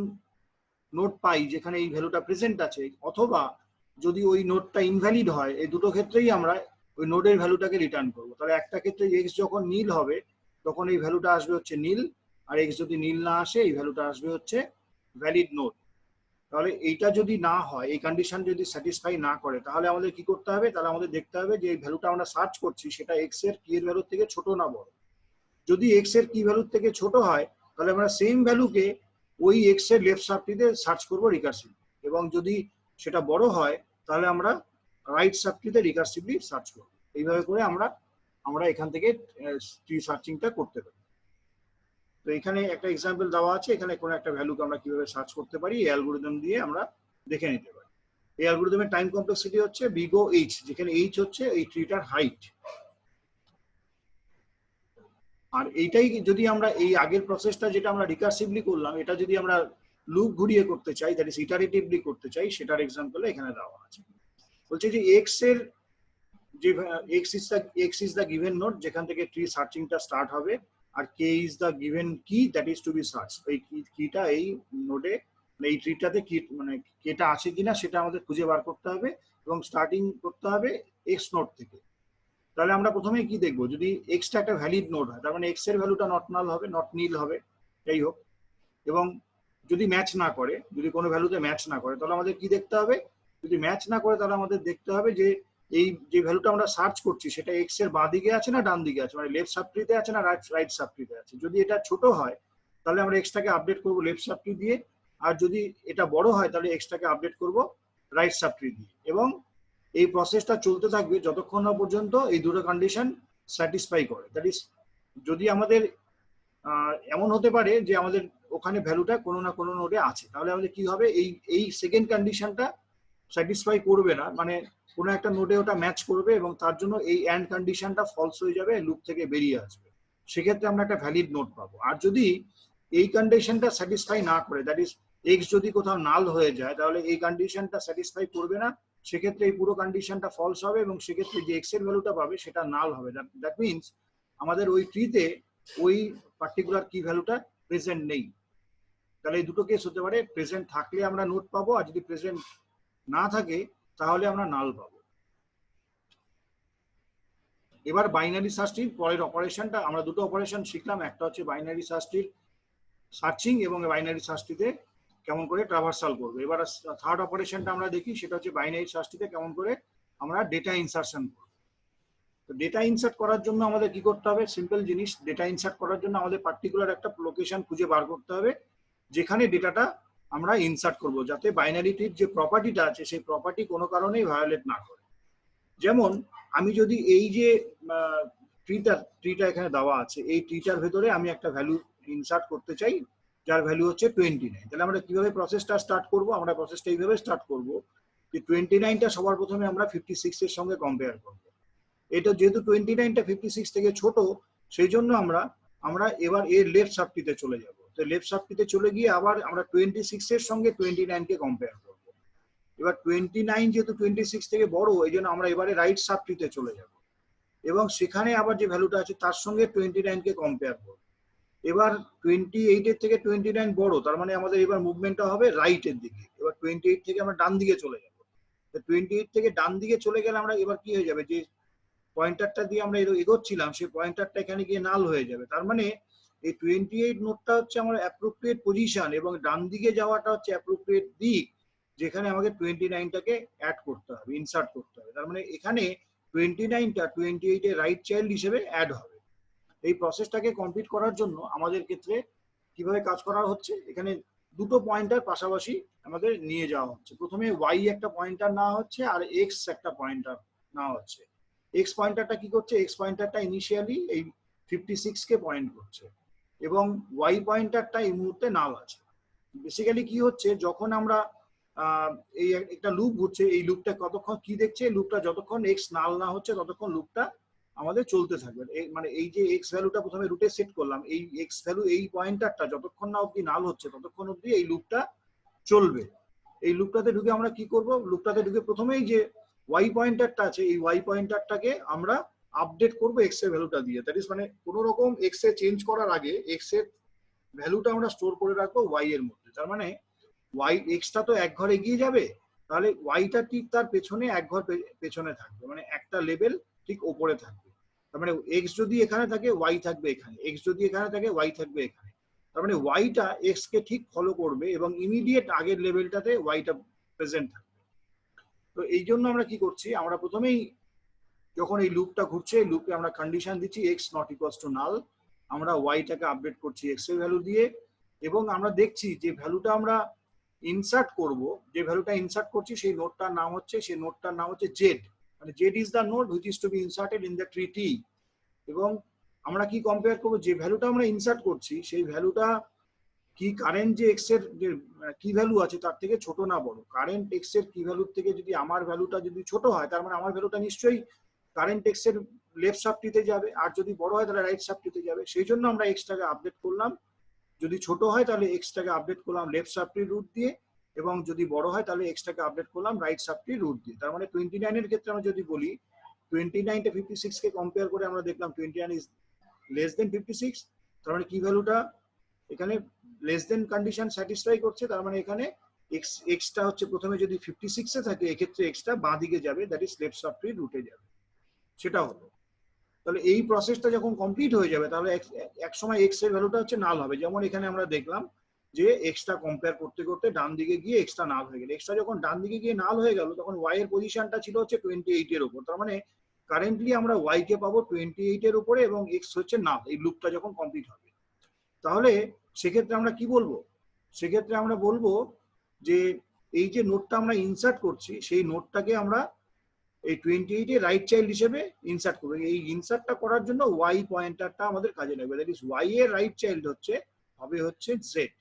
নোট পাই যেখানে এই ভ্যালুটা প্রেজেন্ট আছে, অথবা যদি ওই নোটটা ইনভ্যালিড হয়, এই দুটো ক্ষেত্রেই আমরা ওই নোটের ভ্যালুটাকে রিটার্ন করবো। তাহলে একটা ক্ষেত্রে এক্স যখন নীল হবে তখন এই ভ্যালুটা আসবে হচ্ছে নীল, আর এক্স যদি নীল না আসে এই ভ্যালুটা আসবে হচ্ছে ভ্যালিড নোট। তাহলে এইটা যদি না হয়, এই কন্ডিশন যদি স্যাটিসফাই না করে, তাহলে আমাদের কি করতে হবে, তাহলে আমাদের দেখতে হবে যে এই ভ্যালুটা আমরা সার্চ করছি সেটা এক্স এর কি এর ভ্যালুর থেকে ছোট না বড়। যদি এক্স এর কি ভ্যালুর থেকে ছোট হয়, তাহলে আমরা সেম ভ্যালুকে ওই এক্স এর লেফট সাবট্রিতে সার্চ করব রিকার্সিভ, এবং যদি সেটা বড় হয় তাহলে আমরা রাইট সাবট্রিতে রিকার্সিভলি সার্চ করব। এইভাবে করে আমরা এখান থেকে ট্রি সার্চিংটা করতে পারি। তো এখানে একটা এক্সাম্পল দেওয়া আছে, এখানে কোনো একটা ভ্যালুকে আমরা কিভাবে সার্চ করতে পারি এই অ্যালগরিদম দিয়ে আমরা দেখে নিতে পারি। এই অ্যালগরিদমের টাইম কমপ্লেক্সিটি হচ্ছে বিগ ও এইচ, যেখানে এইচ হচ্ছে এই ট্রিটার হাইট। আর এইটাই যদি আমরা এই আগের প্রসেসটা যেটা আমরা রিকার্সিভলি করলাম, এটা যদি আমরা লুপ ঘুরিয়ে করতে চাই, দ্যাট ইজ ইটারেটিভলি করতে চাই, সেটার এক্সাম্পল এখানে দেওয়া আছে। বলছে যে এক্স এর যে X is the given node যেখান থেকে ট্রি সার্চিংটা স্টার্ট হবে, আর K is the given key that is to be search. এই কিটা এই নোডে, এই ট্রিটাতে কি মানে কেটা আছে কিনা সেটা আমাদের খুঁজে বার করতে হবে, এবং স্টার্টিং করতে হবে এক্স নোড থেকে। তাহলে আমরা প্রথমে কি দেখবো, যদি এক্সটা একটা ভ্যালিড নোড হয়, তার মানে এক্স এর ভ্যালুটা নট নাল হবে, নট নীল হবে, যাই হোক। এবং যদি ম্যাচ না করে, যদি কোনো ভ্যালুতে ম্যাচ না করে, তাহলে আমাদের কি দেখতে হবে, যদি ম্যাচ না করে তাহলে আমাদের দেখতে হবে যে এই যে ভ্যালুটা আমরা সার্চ করছি সেটা এক্স এর বাঁ দিকে আছে না ডান দিকে আছে, মানে লেফট সাবট্রিতে আছে না রাইট সাবট্রিতে আছে। যদি এটা ছোট হয় তাহলে আমরা এক্সটাকে আপডেট করব লেফট সাবট্রি দিয়ে, আর যদি এটা বড় হয় তাহলে এক্সটাকে আপডেট করব রাইট সাবট্রি দিয়ে। এবং এই প্রসেসটা চলতে থাকবে যতক্ষণ না পর্যন্ত এই দুটো কন্ডিশন স্যাটিসফাই করে। দ্যাট ইজ যদি আমাদের এমন হতে পারে যে আমাদের ওখানে ভ্যালুটা কোনো না কোনো নোডে আছে, তাহলে আমাদের কি হবে, এই সেকেন্ড কন্ডিশনটা স্যাটিসফাই করবে না, মানে কোনো একটা নোডে ওটা ম্যাচ করবে এবং তার জন্য এই অ্যান্ড কন্ডিশনটা ফলস হয়ে যাবে, লুপ থেকে বেরিয়ে আসবে, সেক্ষেত্রে আমরা একটা ভ্যালিড নোড পাবো। আর যদি এই কন্ডিশনটা স্যাটিসফাই না করে, দ্যাট ইজ এক্স যদি কোথাও নাল হয়ে যায় তাহলে এই কন্ডিশনটা স্যাটিসফাই করবে না, সেক্ষেত্রে এই পুরো কন্ডিশনটা ফলস হবে এবং সেক্ষেত্রে যে এক্স এর ভ্যালুটা পাবে সেটা নাল হবে। দ্যাট মিনস আমাদের ওই ট্রিতে ওই পার্টিকুলার কি ভ্যালুটা প্রেজেন্ট নেই। তাহলে এই দুটো কেস হতে পারে, প্রেজেন্ট থাকলে আমরা নোট পাবো, আর যদি প্রেজেন্ট না থাকে তাহলে আমরা নাল পাবো। এবার বাইনারি সার্চটির পরের অপারেশনটা আমরা দুটো অপারেশন শিখলাম, একটা হচ্ছে বাইনারি সার্চটির সার্চিং এবং বাইনারি সার্চটিতে কেমন করে ট্রাভার্সাল করবো। এবার থার্ড অপারেশনটা আমরা দেখি, সেটা হচ্ছে বাইনারি সার্চটিতে কেমন করে আমরা ডেটা ইনসার্শন করব। তো ডেটা ইনসার্ট করার জন্য আমাদের কি করতে হবে, সিম্পল জিনিস, ডেটা ইনসার্ট করার জন্য আমাদের পার্টিকুলার একটা লোকেশন খুঁজে বার করতে হবে যেখানে ডেটাটা আমরা ইনসার্ট করব, যাতে বাইনারিটির যে প্রপার্টিটা আছে সেই প্রপার্টি কোনো কারণেই ভায়োলেট না করে। যেমন আমি যদি এই যে ট্রিটা এখানে দেওয়া আছে, এই ট্রিটার ভেতরে আমি একটা ভ্যালু ইনসার্ট করতে চাই যার ভ্যালু হচ্ছে 29। তাহলে আমরা কিভাবে প্রসেসটা স্টার্ট করব, আমরা প্রসেসটা এইভাবে স্টার্ট করব যে 29টা সবার প্রথমে আমরা 56 এর সঙ্গে কম্পেয়ার করব। এটা যেহেতু 29টা 56 থেকে ছোট, সেই জন্য আমরা এবার এর লেফট সাবটিতে চলে যাব। তো লেফট সাবটিতে চলে গিয়ে আবার আমরা 26 এর সঙ্গে 29 কে কম্পেয়ার করব। এবার 29 যেহেতু 26 থেকে বড়, এই জন্য আমরা এবারে রাইট সাবটিতে চলে যাব এবং সেখানে আবার যে ভ্যালুটা আছে তার সঙ্গে 29 কে কম্পেয়ার করব। এবার 28 এর থেকে 29 বড়, তার মানে আমাদের এবার মুভমেন্টটা হবে রাইটের দিকে। এবার 28 থেকে আমরা ডান দিকে চলে যাব। 28 থেকে ডান দিকে চলে গেলে আমরা এবার কি হয়ে যাবে, যে পয়েন্টারটা দিয়ে আমরা এগোচ্ছিলাম সেই পয়েন্টারটা এখানে গিয়ে নাল হয়ে যাবে। তার মানে এই 28 নোটটা হচ্ছে আমার অ্যাপ্রোপ্রিয়েট পজিশন এবং ডান দিকে যাওয়াটা হচ্ছে অ্যাপ্রোপ্রিয়েট দিক, যেখানে আমাকে 29টাকে অ্যাড করতে হবে, ইনসার্ট করতে হবে। তার মানে এখানে 29টা 28 এর রাইট চাইল্ড হিসেবে অ্যাড হবে। এই প্রসেসটাকে কমপ্লিট করার জন্য আমাদের ক্ষেত্রে কিভাবে কাজ করা হচ্ছে, এখানে দুটো পয়েন্টার পাশাপাশি আমাদের নিয়ে যাওয়া হচ্ছে। প্রথমে ওয়াই একটা পয়েন্টার নেওয়া হচ্ছে আর এক্স একটা পয়েন্টার নেওয়া হচ্ছে। এক্স পয়েন্টারটা কি করছে, এক্স পয়েন্টারটা ইনিশিয়ালি এই 56 কে পয়েন্ট করছে এবং ওয়াই পয়েন্টারটা এই মুহূর্তে নাল আছে। বেসিক্যালি কি হচ্ছে, যখন আমরা এই একটা লুপ ঘুরছে, এই লুপটা কতক্ষণ কি দেখছে, লুপটা যতক্ষণ এক্স নাল না হচ্ছে ততক্ষণ লুপটা আমাদের চলতে থাকবে। মানে এই যে এক্স ভ্যালুটা প্রথমে রুটে সেট করলাম, এই এক্স ভ্যালু এই পয়েন্টারটা যতক্ষণ না অবধি নাল হচ্ছে ততক্ষণ অবধি এই লুপটা চলবে। এই লুপটাতে ঢুকে আমরা কি করব, লুপটাতে ঢুকে প্রথমেই যে ওয়াই পয়েন্টারটা আছে এই ওয়াই পয়েন্টারটাকে আমরা আপডেট করব এক্স এর ভ্যালুটা দিয়ে। দ্যাট ইজ মানে কোন রকম এক্স এ চেঞ্জ করার আগে এক্স এর ভ্যালুটা আমরা স্টোর করে রাখবো ওয়াই এর মধ্যে। তার মানে ওয়াই এক্সটা তো এক ঘর এগিয়ে যাবে, তাহলে ওয়াইটা ঠিক তার পেছনে এক ঘর পেছনে থাকবে, মানে একটা লেভেল ঠিক ওপরে থাকবে। তার মানে এক্স যদি এখানে থাকে ওয়াই থাকবে এখানে, এক্স যদি এখানে থাকে ওয়াই থাকবে এখানে। তার মানে ওয়াইটা এক্স কে ঠিক ফলো করবে এবং ইমিডিয়েট আগের লেভেলটাতে ওয়াইটা প্রেজেন্ট থাকবে। তো এই জন্য আমরা কি করছি, আমরা প্রথমেই যখন এই লুপটা ঘুরছে এই লুপে আমরা কন্ডিশন দিচ্ছি এক্স নট ইকুয়ালস টু নাল, আমরা ওয়াইটাকে আপডেট করছি এক্স এর ভ্যালু দিয়ে এবং আমরা দেখছি যে ভ্যালুটা আমরা ইনসার্ট করব, যে ভ্যালুটা ইনসার্ট করছি সেই নোডটার নাম হচ্ছে, সেই নোডটার নাম হচ্ছে জেড, মানে Z is the node which is to be inserted in the tree টি। এবং আমরা কি কম্পেয়ার করব, যে ভ্যালুটা আমরা ইনসার্ট করছি সেই ভ্যালুটা কি কারেন্ট যে এক্স এর যে কি ভ্যালু আছে তার থেকে ছোট না বড়। কারেন্ট এক্স এর কি ভ্যালুর থেকে যদি আমার ভ্যালুটা যদি ছোট হয় তার মানে আমার ভ্যালুটা নিশ্চয়ই কারেন্ট এক্স এর লেফট সাবটিতে যাবে, আর যদি বড় হয় তাহলে রাইট সাবটিতে যাবে। সেই জন্য আমরা এক্সটাকে আপডেট করলাম, যদি ছোট হয় তাহলে এক্সটাকে আপডেট করলাম লেফট সাবটির রুট দিয়ে এবং যদি বড় হয় তাহলে এক্সটাকে আপডেট করলাম রাইট সাবটির রুট দিয়ে। তার মানে 29 এর ক্ষেত্রে আমরা যদি বলি 29 টা 56 কে কম্পেয়ার করে আমরা দেখলাম 29 ইজ লেস দেন 56, তার মানে কি ভ্যালুটা এখানে লেস দেন কন্ডিশন স্যাটিসফাই করছে। তার মানে এখানে এক্সটা হচ্ছে প্রথমে যদি 56 এ থাকে এক্ষেত্রে এক্সটা বাঁ দিকে যাবে, দ্যাট ইজ লেফট সাবটির রুটে যাবে, সেটা হলো। তাহলে এই প্রসেসটা যখন কমপ্লিট হয়ে যাবে তাহলে এক সময় এক্স এর ভ্যালুটা হচ্ছে নাল হবে। যেমন এখানে আমরা দেখলাম যে এক্সটা কম্পেয়ার করতে করতে ডান দিকে গিয়ে এক্সটা নাল হয়ে গেল। এক্সটা যখন ডান দিকে গিয়ে নাল হয়ে গেল তখন ওয়াই এর পজিশনটা ছিল হচ্ছে 28 এর উপর। তার মানে কারেন্টলি আমরা ওয়াই কে পাবো 28 এর উপরে এবং এক্স হচ্ছে নাল এই লুপটা যখন কমপ্লিট হবে। তাহলে সেক্ষেত্রে আমরা কি বলবো, সেক্ষেত্রে আমরা বলবো যে এই যে নোটটা আমরা ইনসার্ট করছি সেই নোটটাকে আমরা এই 28 এর রাইট চাইল্ড হিসেবে ইনসার্ট করবে। এই ইনসার্টটা করার জন্য ওয়াই পয়েন্টারটা আমাদের কাজে লাগবে, দ্যাট ইজ ওয়াই এর রাইট চাইল্ড হবে জেড।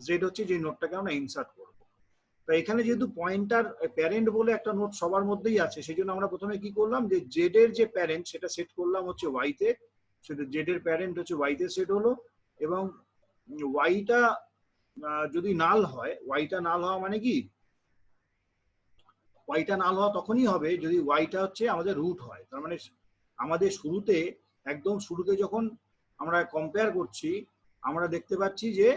জেড হচ্ছে যে নোটটাকে আমরা ইনসার্ট করব। তো এখানে যেহেতু পয়েন্টার প্যারেন্ট বলে একটা নোট সবার মধ্যেই আছে, সেই জন্য আমরা প্রথমে কি করলাম যে জেড এর যে প্যারেন্ট সেটা সেট করলাম হচ্ছে ওয়াই তে, সেটা জেড এর প্যারেন্ট হচ্ছে ওয়াই তে সেট হলো এবং ওয়াইটা যদি নাল হয়, ওয়াইটা নাল হওয়া মানে কি, ওয়াইটা নাল হওয়া তখনই হবে যদি ওয়াইটা হচ্ছে আমাদের রুট হয়। তার মানে আমাদের শুরুতে, একদম শুরুতে যখন আমরা কম্পেয়ার করছি, আমরা দেখতে পাচ্ছি যে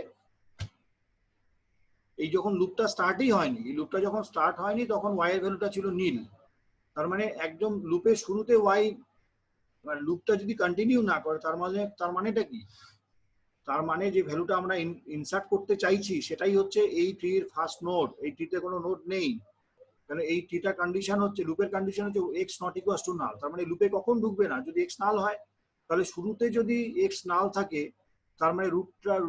এই যখন লুপটা স্টার্টই হয়নি, এই লুপটা যখন স্টার্ট হয়নি তখন ওয়াই এর ভ্যালুটা ছিল নীল। তার মানে একদম লুপের শুরুতে ওয়াই, লুপটা যদি কন্টিনিউ না করে তার মানেটা কি, তার মানে যে ভ্যালুটা আমরা ইনসার্ট করতে চাইছি সেটাই হচ্ছে এই ট্রির ফার্স্ট নোড। এই ট্রিতে কোনো নোড নেই, তাহলে এই ট্রিটা কন্ডিশন হচ্ছে, লুপের কন্ডিশন হচ্ছে এক্স নট ইকুয়ালস টু নাল। তার মানে লুপে কখন ঢুকবে না, যদি এক্স নাল হয়। তাহলে শুরুতে যদি এক্স নাল থাকে তার মানে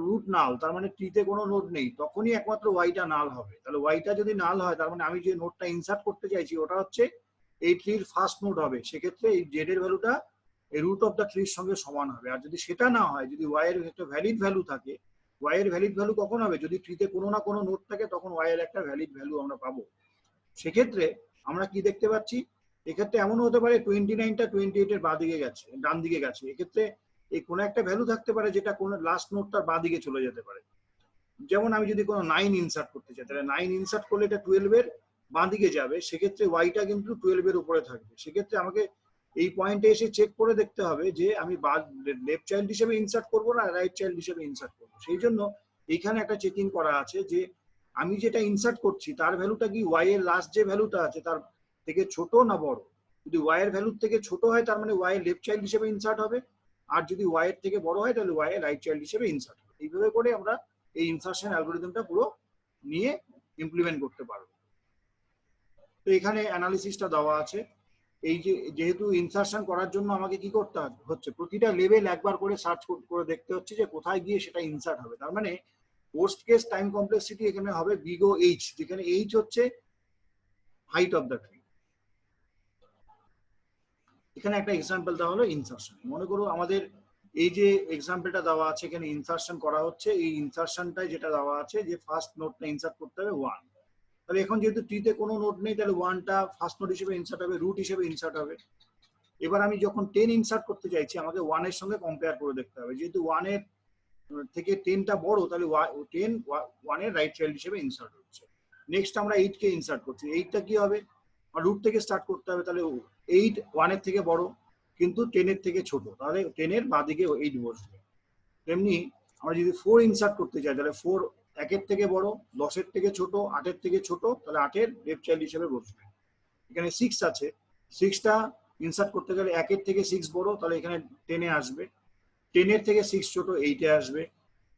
রুট নাল, তার মানে ট্রিতে কোনো নোড নেই, তখনই একমাত্র ওয়াইটা নাল হবে। তাহলে ওয়াইটা যদি নাল হয় তার মানে আমি যে নোডটা ইনসার্ট করতে চাইছি ওটা হচ্ছে এই ট্রির ফার্স্ট নোড হবে, সেক্ষেত্রে এই জেড এর ভ্যালুটা এই রুট অফ দ্য ট্রির সঙ্গে সমান হবে। আর যদি সেটা না হয়, যদি ওয়াই এর একটা ভ্যালিড ভ্যালু থাকে, ওয়াই এর ভ্যালিড ভ্যালু কখন হবে, যদি ট্রিতে কোনো না কোনো নোড থাকে তখন ওয়াই এর একটা ভ্যালিড ভ্যালু আমরা পাবো। সেক্ষেত্রে আমরা কি দেখতে পাচ্ছি, এক্ষেত্রে এমন হতে পারে 29টা 28 এর বাঁ দিকে গেছে, ডান দিকে গেছে, এক্ষেত্রে এই কোনো একটা ভ্যালু থাকতে পারে যেটা কোনো লাস্ট নোটটার বাঁ দিকে চলে যেতে পারে। যেমন আমি যদি কোনো 9 ইনসার্ট করতে চাই, তাহলে 9 ইনসার্ট করলে এটা 12 এর বাঁ দিকে যাবে, সেক্ষেত্রে ওয়াইটা কিন্তু 12 এর উপরে থাকবে। সেক্ষেত্রে আমাকে এই পয়েন্টে এসে চেক করে দেখতে হবে যে আমি লেফট চাইল্ড হিসেবে ইনসার্ট করবো না রাইট চাইল্ড হিসেবে ইনসার্ট করবো। সেই জন্য এইখানে একটা চেকিং করা আছে যে আমি যেটা ইনসার্ট করছি তার ভ্যালুটা কি ওয়াই এর লাস্ট যে ভ্যালুটা আছে তার থেকে ছোট না বড়। যদি ওয়াই এর ভ্যালুর থেকে ছোট হয় তার মানে ওয়াই এর লেফট চাইল্ড হিসেবে ইনসার্ট হবে, আর যদি ওয়াই এর থেকে বড় হয় তাহলে ওয়াই এর রাইট চাইল্ড হিসেবে ইনসার্ট হবে। এইভাবে করে আমরা এই ইনসার্শন অ্যালগরিদমটা পুরো নিয়ে ইমপ্লিমেন্ট করতে পারবো। তো এখানে অ্যানালিসিসটা দেওয়া আছে। এই যে যেহেতু ইনসার্শন করার জন্য আমাকে কি করতে হচ্ছে, প্রতিটা লেভেল একবার করে সার্চ করে দেখতে হচ্ছে যে কোথায় গিয়ে সেটা ইনসার্ট হবে। তার মানে পোস্ট কেস টাইম কমপ্লেক্সিটি এখানে হবে বিগ ও এইচ, যেখানে এইচ হচ্ছে হাইট অফ দ্য ট্রি। এখানে একটা এক্সাম্পল দেওয়া হলো ইনসার্শন। মনে করো আমাদের এই যে এক্সাম্পলটা দেওয়া আছে, এখানে ইনসার্শন করা হচ্ছে, এই ইনসার্শনটাই যেটা দেওয়া আছে যে ফার্স্ট নোটটা ইনসার্ট করতে হবে 1। তাহলে এখন যেহেতু ট্রিতে কোনো নোট নেই তাহলে 1টা ফার্স্ট নোট হিসেবে ইনসার্ট হবে, রুট হিসেবে ইনসার্ট হবে। এবার আমি যখন 10 ইনসার্ট করতে চাইছি আমাকে 1 এর সঙ্গে কম্পেয়ার করে দেখতে হবে, যেহেতু 1 এর থেকে 10টা বড় তাহলে 10 1 এর রাইট চাইল্ড হিসেবে ইনসার্ট হচ্ছে। নেক্সট আমরা 8 কে ইনসার্ট করছি, 8টা কি হবে, রুট থেকে স্টার্ট করতে হবে, তাহলে 8 1 এর থেকে বড় কিন্তু 10 এর থেকে ছোট, তাহলে 10 এর বাঁদিকে 8 বসবে। তেমনি আমরা যদি 4 ইনসার্ট করতে চাই তাহলে 4 1 এর থেকে বড়, 10 এর থেকে ছোট, 8 এর থেকে ছোট, তাহলে 8 এর লেফট চাইল্ড হিসেবে বসবে। এখানে 6 আছে, 6টা ইনসার্ট করতে গেলে 1 এর থেকে 6 বড়, তাহলে এখানে 10 এ আসবে, 10 এর থেকে 6 ছোট 8 এ আসবে,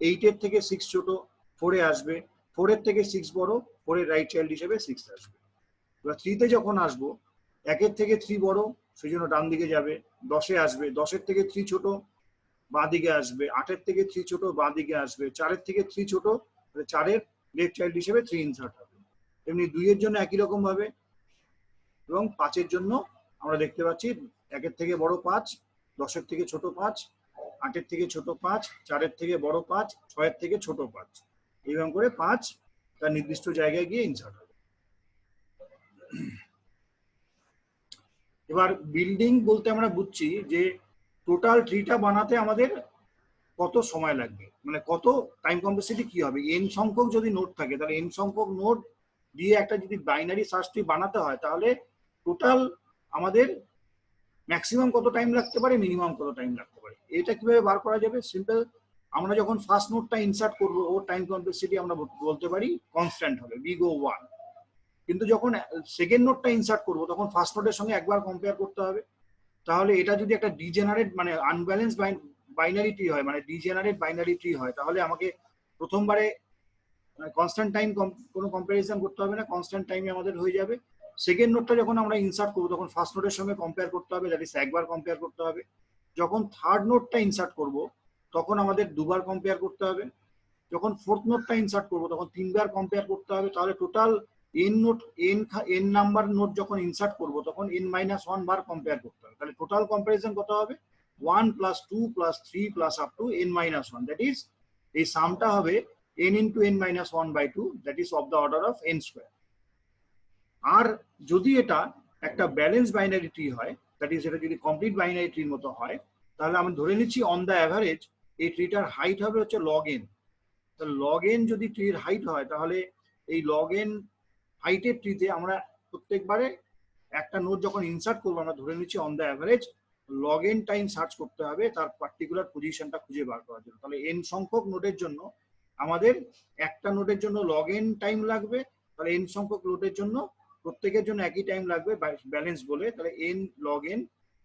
8 এর থেকে 6 ছোট 4 এ আসবে, 4 এর থেকে 6 বড় 4 এর রাইট চাইল্ড হিসেবে 6 আসবে। এবার 3 তে যখন আসবো, 1 এর থেকে 3 বড় সেই জন্য ডান দিকে যাবে, 10 এ আসবে, 10 এর থেকে 3 ছোট বাঁ দিকে আসবে, 8 এর থেকে 3 ছোট বাঁ দিকে আসবে, 4 এর থেকে 3 ছোট, 4 এর লেফট চাইল্ড হিসেবে 3 ইনসার্ট হবে। তেমনি 2 এর জন্য একই রকম ভাবে, এবং 5 এর জন্য আমরা দেখতে পাচ্ছি 1 এর থেকে বড় 5, 10 এর থেকে ছোট 5, 8 এর থেকে ছোট 5, 4 এর থেকে বড় 5, 6 এর থেকে ছোট 5, এইরকম করে 5 তার নির্দিষ্ট জায়গায় গিয়ে ইনসার্ট হবে। এবার বিল্ডিং বলতে আমরা বুঝছি যে টোটাল ট্রিটা বানাতে আমাদের কত সময় লাগবে, মানে কত টাইম কমপ্লেক্সিটি কি হবে। এন সংখ্যক যদি নোড থাকে তাহলে এন সংখ্যক নোড দিয়ে একটা যদি বাইনারি সার্চ ট্রি বানাতে হয় তাহলে টোটাল আমাদের ম্যাক্সিমাম কত টাইম লাগতে পারে, মিনিমাম কত টাইম লাগতে পারে। এটা কিভাবে বার করা যাবে, সিম্পল, আমরা যখন ফার্স্ট নোডটা ইনসার্ট করব ওর টাইম কমপ্লেক্সিটি আমরা বলতে পারি কনস্ট্যান্ট হবে বিগ ও 1। কিন্তু যখন সেকেন্ড নোডটা ইনসার্ট করব তখন ফার্স্ট নোডের সঙ্গে একবার কম্পেয়ার করতে হবে। তাহলে এটা যদি একটা ডিজেনারেট মানে আনব্যালেন্স বাইনারি ট্রি হয়, মানে ডিজেনারেট বাইনারি ট্রি হয়, তাহলে আমাকে প্রথমবারে কনস্ট্যান্ট টাইম কোনো কম্পারিজন করতে হবে না, কনস্ট্যান্ট টাইমে আমাদের হয়ে যাবে। সেকেন্ড নোটটা যখন আমরা ইনসার্ট করবো তখন ফার্স্ট নোটের সঙ্গে কম্পেয়ার করতে হবে, দ্যাট ইজ একবার কম্পেয়ার করতে হবে। যখন থার্ড নোটটা ইনসার্ট করব তখন আমাদের দুবার কম্পেয়ার করতে হবে। যখন ফোর্থ নোটটা ইনসার্ট করবো তখন 3বার কম্পেয়ার করতে হবে। তাহলে total N note N number note যখন ইনসার্ট করবো তখন n-1 বার কম্পেয়ার করতে হবে। তাহলে টোটাল কম্পারিজন কত হবে, 1 + 2 + 3 + up to n-1, that is এই সামটা হবে n into n-1/2, that is of the order of n square. আর যদি এটা একটা ব্যালেন্স বাইনারি ট্রি হয়, দ্যাট ইজ এটা যদি কমপ্লিট বাইনারি ট্রির মতো হয়, তাহলে আমি ধরে নিচ্ছি অন দ্য অ্যাভারেজ এই ট্রিটার হাইট হবে হচ্ছে log n। লগ এন যদি ট্রির হাইট হয় তাহলে এই লগ এন হাইটের ট্রিতে আমরা প্রত্যেকবারে একটা নোড যখন ইনসার্ট করবো আমরা ধরে নিচ্ছি on the average log N time search করতে হবে তার পার্টিকুলার পজিশনটা খুঁজে বার করার জন্য। তাহলে এন সংখ্যক নোডের জন্য আমাদের একটা নোডের জন্য লগ এন টাইম লাগবে, তাহলে এন সংখ্যক নোডের জন্য প্রত্যেকের জন্য একই টাইম লাগবে ব্যালেন্স বলে, তাহলে এন লগ এন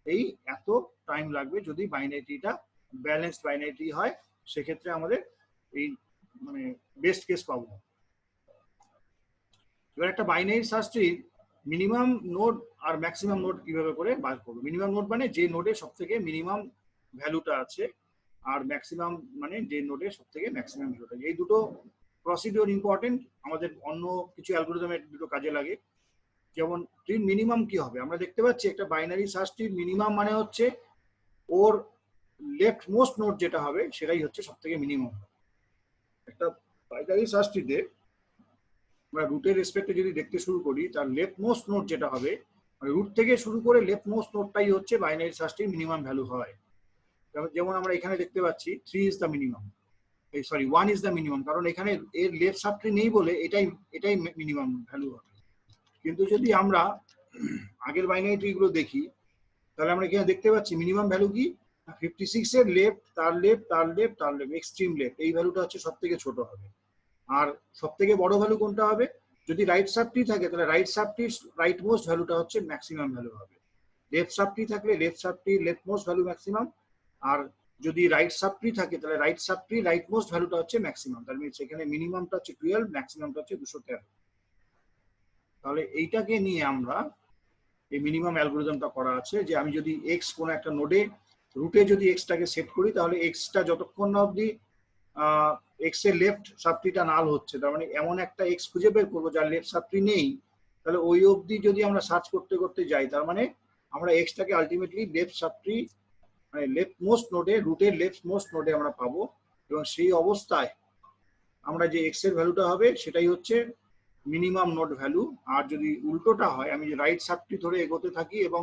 এই এত টাইম লাগবে যদি বাইনারিটা ব্যালেন্সড বাইনারি হয়, সেক্ষেত্রে আমাদের এই মানে বেস্ট কেস পাবো। এবার একটা binary search tree minimum node আর ম্যাক্সিমাম নোড কিভাবে করে বার করবো। মিনিমাম নোড মানে যে নোডে সব থেকে মিনিমাম ভ্যালুটা আছে, আর ম্যাক্সিমাম মানে যে নোডে সব থেকে ম্যাক্সিমাম ভ্যালুটা। এই দুটো প্রসিডিওর ইম্পর্টেন্ট, আমাদের অন্য কিছু অ্যালগরিদমের দুটো কাজে লাগে। যেমন ট্রির মিনিমাম কি হবে, আমরা দেখতে পাচ্ছি একটা বাইনারি সার্চ ট্রির মিনিমাম মানে হচ্ছে ওর লেফট মোস্ট নোড যেটা হবে সেটাই হচ্ছে সব থেকে মিনিমাম। একটা বাইনারি সার্চ ট্রিতে আমরা রুটের রেসপেক্টে যদি দেখতে শুরু করি, তার লেফট মোস্ট নোড যেটা হবে মানে রুট থেকে শুরু করে লেফট মোস্ট নোডটাই হচ্ছে বাইনারি সার্চ ট্রির মিনিমাম ভ্যালু হয়। যেমন আমরা এখানে দেখতে পাচ্ছি 3 is the minimum, sorry 1 is the minimum, কারণ এখানে এর লেফট সাব ট্রি নেই বলে এটাই মিনিমাম ভ্যালু হবে। কিন্তু যদি আমরা আগের বাইনারি ট্রিগুলো দেখি তাহলে আমরা এখানে দেখতে পাচ্ছি মিনিমাম ভ্যালু কি 56 এর লেফট, তার লেফট, তার লেফট, তার লেফট, এক্সট্রিম লেফট, এই ভ্যালুটা হচ্ছে সব থেকে ছোট হবে। আর সব থেকে বড় ভ্যালু কোনটা হবে, যদি রাইট সাব ট্রি থাকে তাহলে রাইট সাব ট্রির রাইট মোস্ট ভ্যালুটা হচ্ছে ম্যাক্সিমাম ভ্যালু হবে। লেফট সাব ট্রি থাকলে left sub tree left most value maximum, আর যদি রাইট সাব ট্রি থাকে তাহলে right sub tree right most ভ্যালুটা হচ্ছে ম্যাক্সিমাম। তার মানে এখানে মিনিমামটা হচ্ছে 12, ম্যাক্সিমামটা হচ্ছে 213। তাহলে এইটাকে নিয়ে আমরা এই মিনিমাম অ্যালগরিদমটা করা আছে যে আমি যদি এক্স কোনো একটা নোডে রুটে যদি এক্সটাকে সেট করি তাহলে এক্সটা যতক্ষণ না অবধি এক্স এর লেফট সাবট্রিটা নাল হচ্ছে, তার মানে এমন একটা এক্স খুঁজে বের করবো যার লেফট সাবট্রি নেই, তাহলে ওই অবধি যদি আমরা সার্চ করতে করতে যাই তার মানে আমরা এক্সটাকে আলটিমেটলি লেফট সাবট্রি মানে লেফট মোস্ট নোডে রুটের লেফট মোস্ট নোডে আমরা পাবো, এবং সেই অবস্থায় আমরা যে এক্স এর ভ্যালুটা হবে সেটাই হচ্ছে মিনিমাম নোড ভ্যালু। আর যদি উল্টোটা হয়, আমি রাইট সাবট্রি ধরে এগোতে থাকি এবং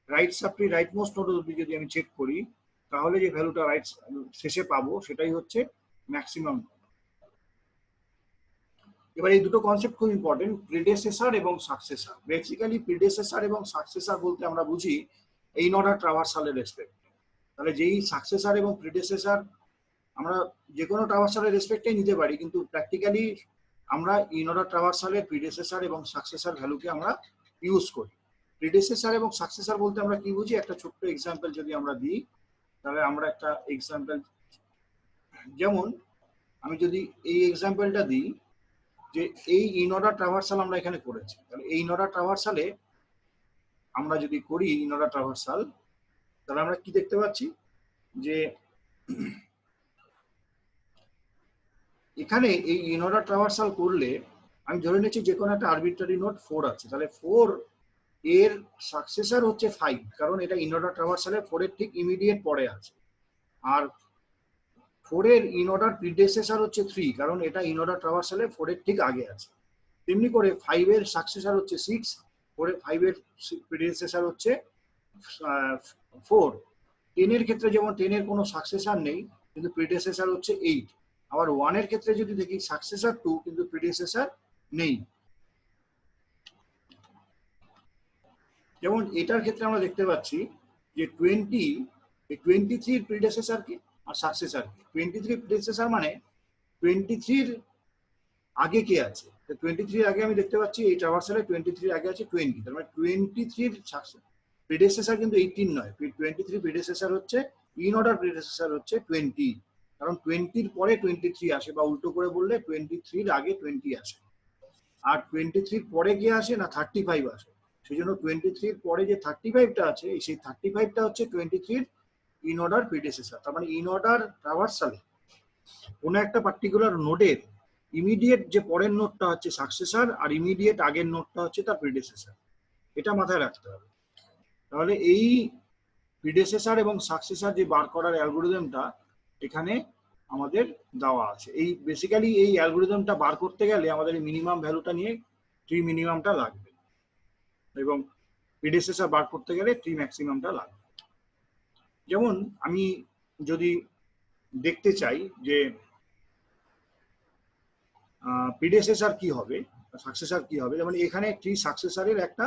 right subtree right most node অবধি যদি আমি চেক করি তাহলে যে ভ্যালুটা রাইট শেষে পাবো সেটাই হচ্ছে ম্যাক্সিমাম। এবার এই দুটো কনসেপ্ট খুব ইম্পর্টেন্ট, প্রিডেসেসর এবং সাকসেসর। বেসিক্যালি প্রিডেসেসর এবং সাকসেসর বলতে আমরা বুঝি এই অর্ডার ট্রাভার্সালের রেসপেক্ট। তাহলে যেই সাকসেসর এবং প্রিডেসেসর আমরা যে কোনো ট্রাভার্সালের রেসপেক্টেই নিতে পারি, কিন্তু প্র্যাকটিক্যালি আমরা ইন অর্ডার ট্রাভার্সালের প্রিডেসেসর এবং সাকসেসর ভ্যালুকে আমরা ইউজ করি। প্রিডেসেসর এবং সাকসেসর বলতে আমরা কি বুঝি, একটা ছোট্ট এক্সাম্পল যদি আমরা দিই তাহলে আমরা একটা এক্সাম্পল, যেমন আমি যদি এই এক্সাম্পলটা দিই যে এই ইন অর্ডার ট্রাভার্সাল আমরা এখানে করেছি, তাহলে এই ইন অর্ডার ট্রাভার্সালে আমরা যদি করি ইন অর্ডার ট্রাভার্সাল তাহলে আমরা কি দেখতে পাচ্ছি যে এখানে এই ইন অর্ডার ট্রাভার্সাল করলে আমি ধরে নিচ্ছি যে কোনো একটা আরবিট্রারি নোড 4 আছে, তাহলে 4 এর সাকসেসর হচ্ছে 5, কারণ এটা ইন অর্ডার ট্রাভার্সালে 4 এর ঠিক ইমিডিয়েট পরে আছে, আর 4 এর ইন অর্ডার প্রিডেসেসর হচ্ছে 3, কারণ এটা ইন অর্ডার ট্রাভার্সালে 4 এর ঠিক আগে আছে। তেমনি করে 5 এর সাকসেসর হচ্ছে 6, 5 এর প্রিডেসেসর হচ্ছে 4। 10 এর ক্ষেত্রে যেমন 10 এর কোনো সাকসেসর নেই কিন্তু প্রিডেসেসর হচ্ছে 8, আবার 1 এর ক্ষেত্রে যদি দেখি সাকসেসর 2 কিন্তু প্রিডেসেসর নেই। যেমন এটার ক্ষেত্রে আমরা দেখতে পাচ্ছি যে 23 এর প্রিডেসেসর কি আর সাকসেসর কি। 23 প্রিডেসেসর মানে 23 এর আগে কে আছে, 23 এর আগে আমি দেখতে পাচ্ছি এই ট্রাভার্সালে 23 এর আগে আছে 20, তার মানে 23 এর প্রিডেসেসর কিন্তু 18 নয়, 23 প্রিডেসেসর হচ্ছে ইন অর্ডার প্রিডেসেসর হচ্ছে 20, কারণ 20 এর পরে 23 আসে, বা উল্টো করে বললে 23 এর আগে 20 আসে। আর 23 এর পরে কে আসে না 35 আসে, সেই জন্য 23 এর পরে যে 35টা আছে সেই 35টা হচ্ছে 23 এর ইন অর্ডার প্রিডেসেসর। তার মানে ইন অর্ডার ট্রাভার্সালে কোনো একটা পার্টিকুলার নোডের ইমিডিয়েট যে পরের নোডটা হচ্ছে সাকসেসর আর ইমিডিয়েট আগের নোডটা হচ্ছে তার প্রিডেসেসর, এটা মাথায় রাখতে হবে। তাহলে এই প্রিডেসেসর এবং সাকসেসর যে বার করার অ্যালগরিদমটা এখানে আমাদের দেওয়া আছে। এই বেসিক্যালি এই অ্যালগরিদমটা বার করতে গেলে আমাদের এই মিনিমাম ভ্যালুটা নিয়ে ট্রি মিনিমামটা লাগবে, এবং প্রিডেসেসর বার করতে গেলে ট্রি ম্যাক্সিমামটা লাগবে। যেমন আমি যদি দেখতে চাই যে প্রিডেসেসর কি হবে, সাকসেসর কি হবে। যেমন এখানে ট্রি সাকসেসরের একটা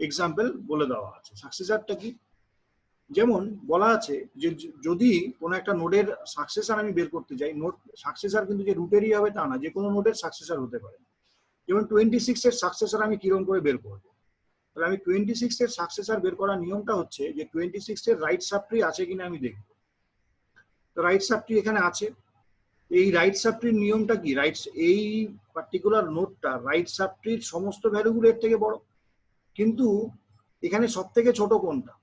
এক্সাম্পল বলে দেওয়া আছে। সাকসেসরটা কি, যেমন বলা আছে যে যদি কোনো একটা নোডের সাকসেসর আমি বের করতে যাই, নোড সাকসেসর কিন্তু যে রুটেরই হবে তা না, যে কোনো নোডের সাকসেসর হতে পারে। যেমন 26 এর সাকসেসর আমি কিরকম করে বের করবো, তাহলে আমি 26 এর সাকসেসর বের করার নিয়মটা হচ্ছে যে 26 এর রাইট সাবট্রি আছে কিনা আমি দেখবো। তো রাইট সাবট্রি এখানে আছে, এই রাইট সাবট্রির নিয়মটা কি, রাইট এই পার্টিকুলার নোডটা রাইট সাবট্রির সমস্ত ভ্যালুগুলো এর থেকে বড়, কিন্তু এখানে সব থেকে ছোট কোনটা,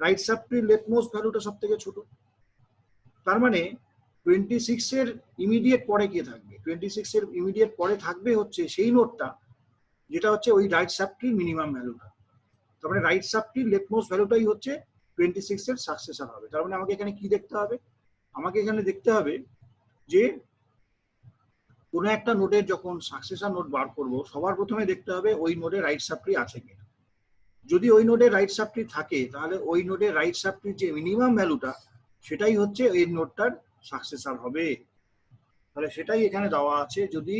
রাইট সাবট্রির লেফটমোস্ট ভ্যালুটা সব থেকে ছোট। তার মানে 26 এর ইমিডিয়েট পরে কে থাকবে, 26 এর ইমিডিয়েট পরে থাকবে হচ্ছে সেই নোডটা যেটা হচ্ছে ওই রাইট সাবট্রির মিনিমাম ভ্যালুটা। তার মানে রাইট সাবট্রির লেফটমোস্ট ভ্যালুটাই হচ্ছে 26 এর সাকসেসর হবে। তার মানে আমাকে এখানে কি দেখতে হবে, আমাকে এখানে দেখতে হবে যে কোনো একটা নোডের যখন সাকসেসর নোড বার করব, সবার প্রথমে দেখতে হবে ওই নোডে রাইট সাবট্রি আছে কিনা। যদি ওই নোডে রাইট সাবট্রি থাকে, তাহলে ওই নোডে রাইট সাবট্রির যে মিনিমাম ভ্যালুটা সেটাই হচ্ছে এই নোডটার সাকসেসর হবে। তাহলে সেটাই এখানে দেওয়া আছে, যদি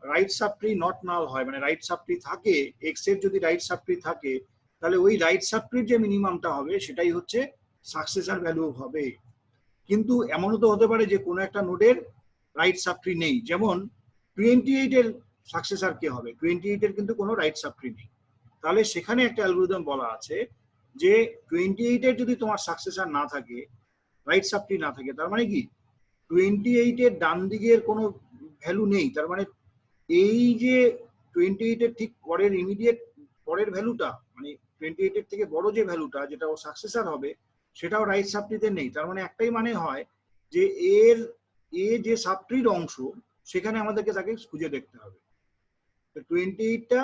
রাইট সাবট্রি নট নাল হয়, মানে রাইট সাবট্রি থাকে, এক্স এর যদি রাইট সাবট্রি থাকে, তাহলে ওই রাইট সাবট্রির যে মিনিমামটা হবে সেটাই হচ্ছে সাকসেসর ভ্যালু হবে। কিন্তু এমনও তো হতে পারে যে কোনো একটা নোডের রাইট সাবট্রি নেই, যেমন 28 এর সাকসেসর কে হবে, 28 এর কিন্তু কোনো রাইট সাবট্রি নেই। তাহলে সেখানে একটা অ্যালগরিদম বলা আছে যে 28 এর যদি তোমার সাকসেসর না থাকে, রাইট সাবট্রি না থাকে, তার মানে কি 28 এর ডান দিকের কোনো ভ্যালু নেই, তার মানে এই যে 28 এর ঠিক পরের ইমিডিয়েট পরের ভ্যালুটা, মানে 28 এর থেকে বড় যে ভ্যালুটা যেটা ও সাকসেসর হবে, সেটাও রাইট সাবট্রিতে নেই। তার মানে একটাই মানে হয় যে এর যে সাবট্রির অংশ সেখানে আমাদেরকে তাকে খুঁজে দেখতে হবে। 28টা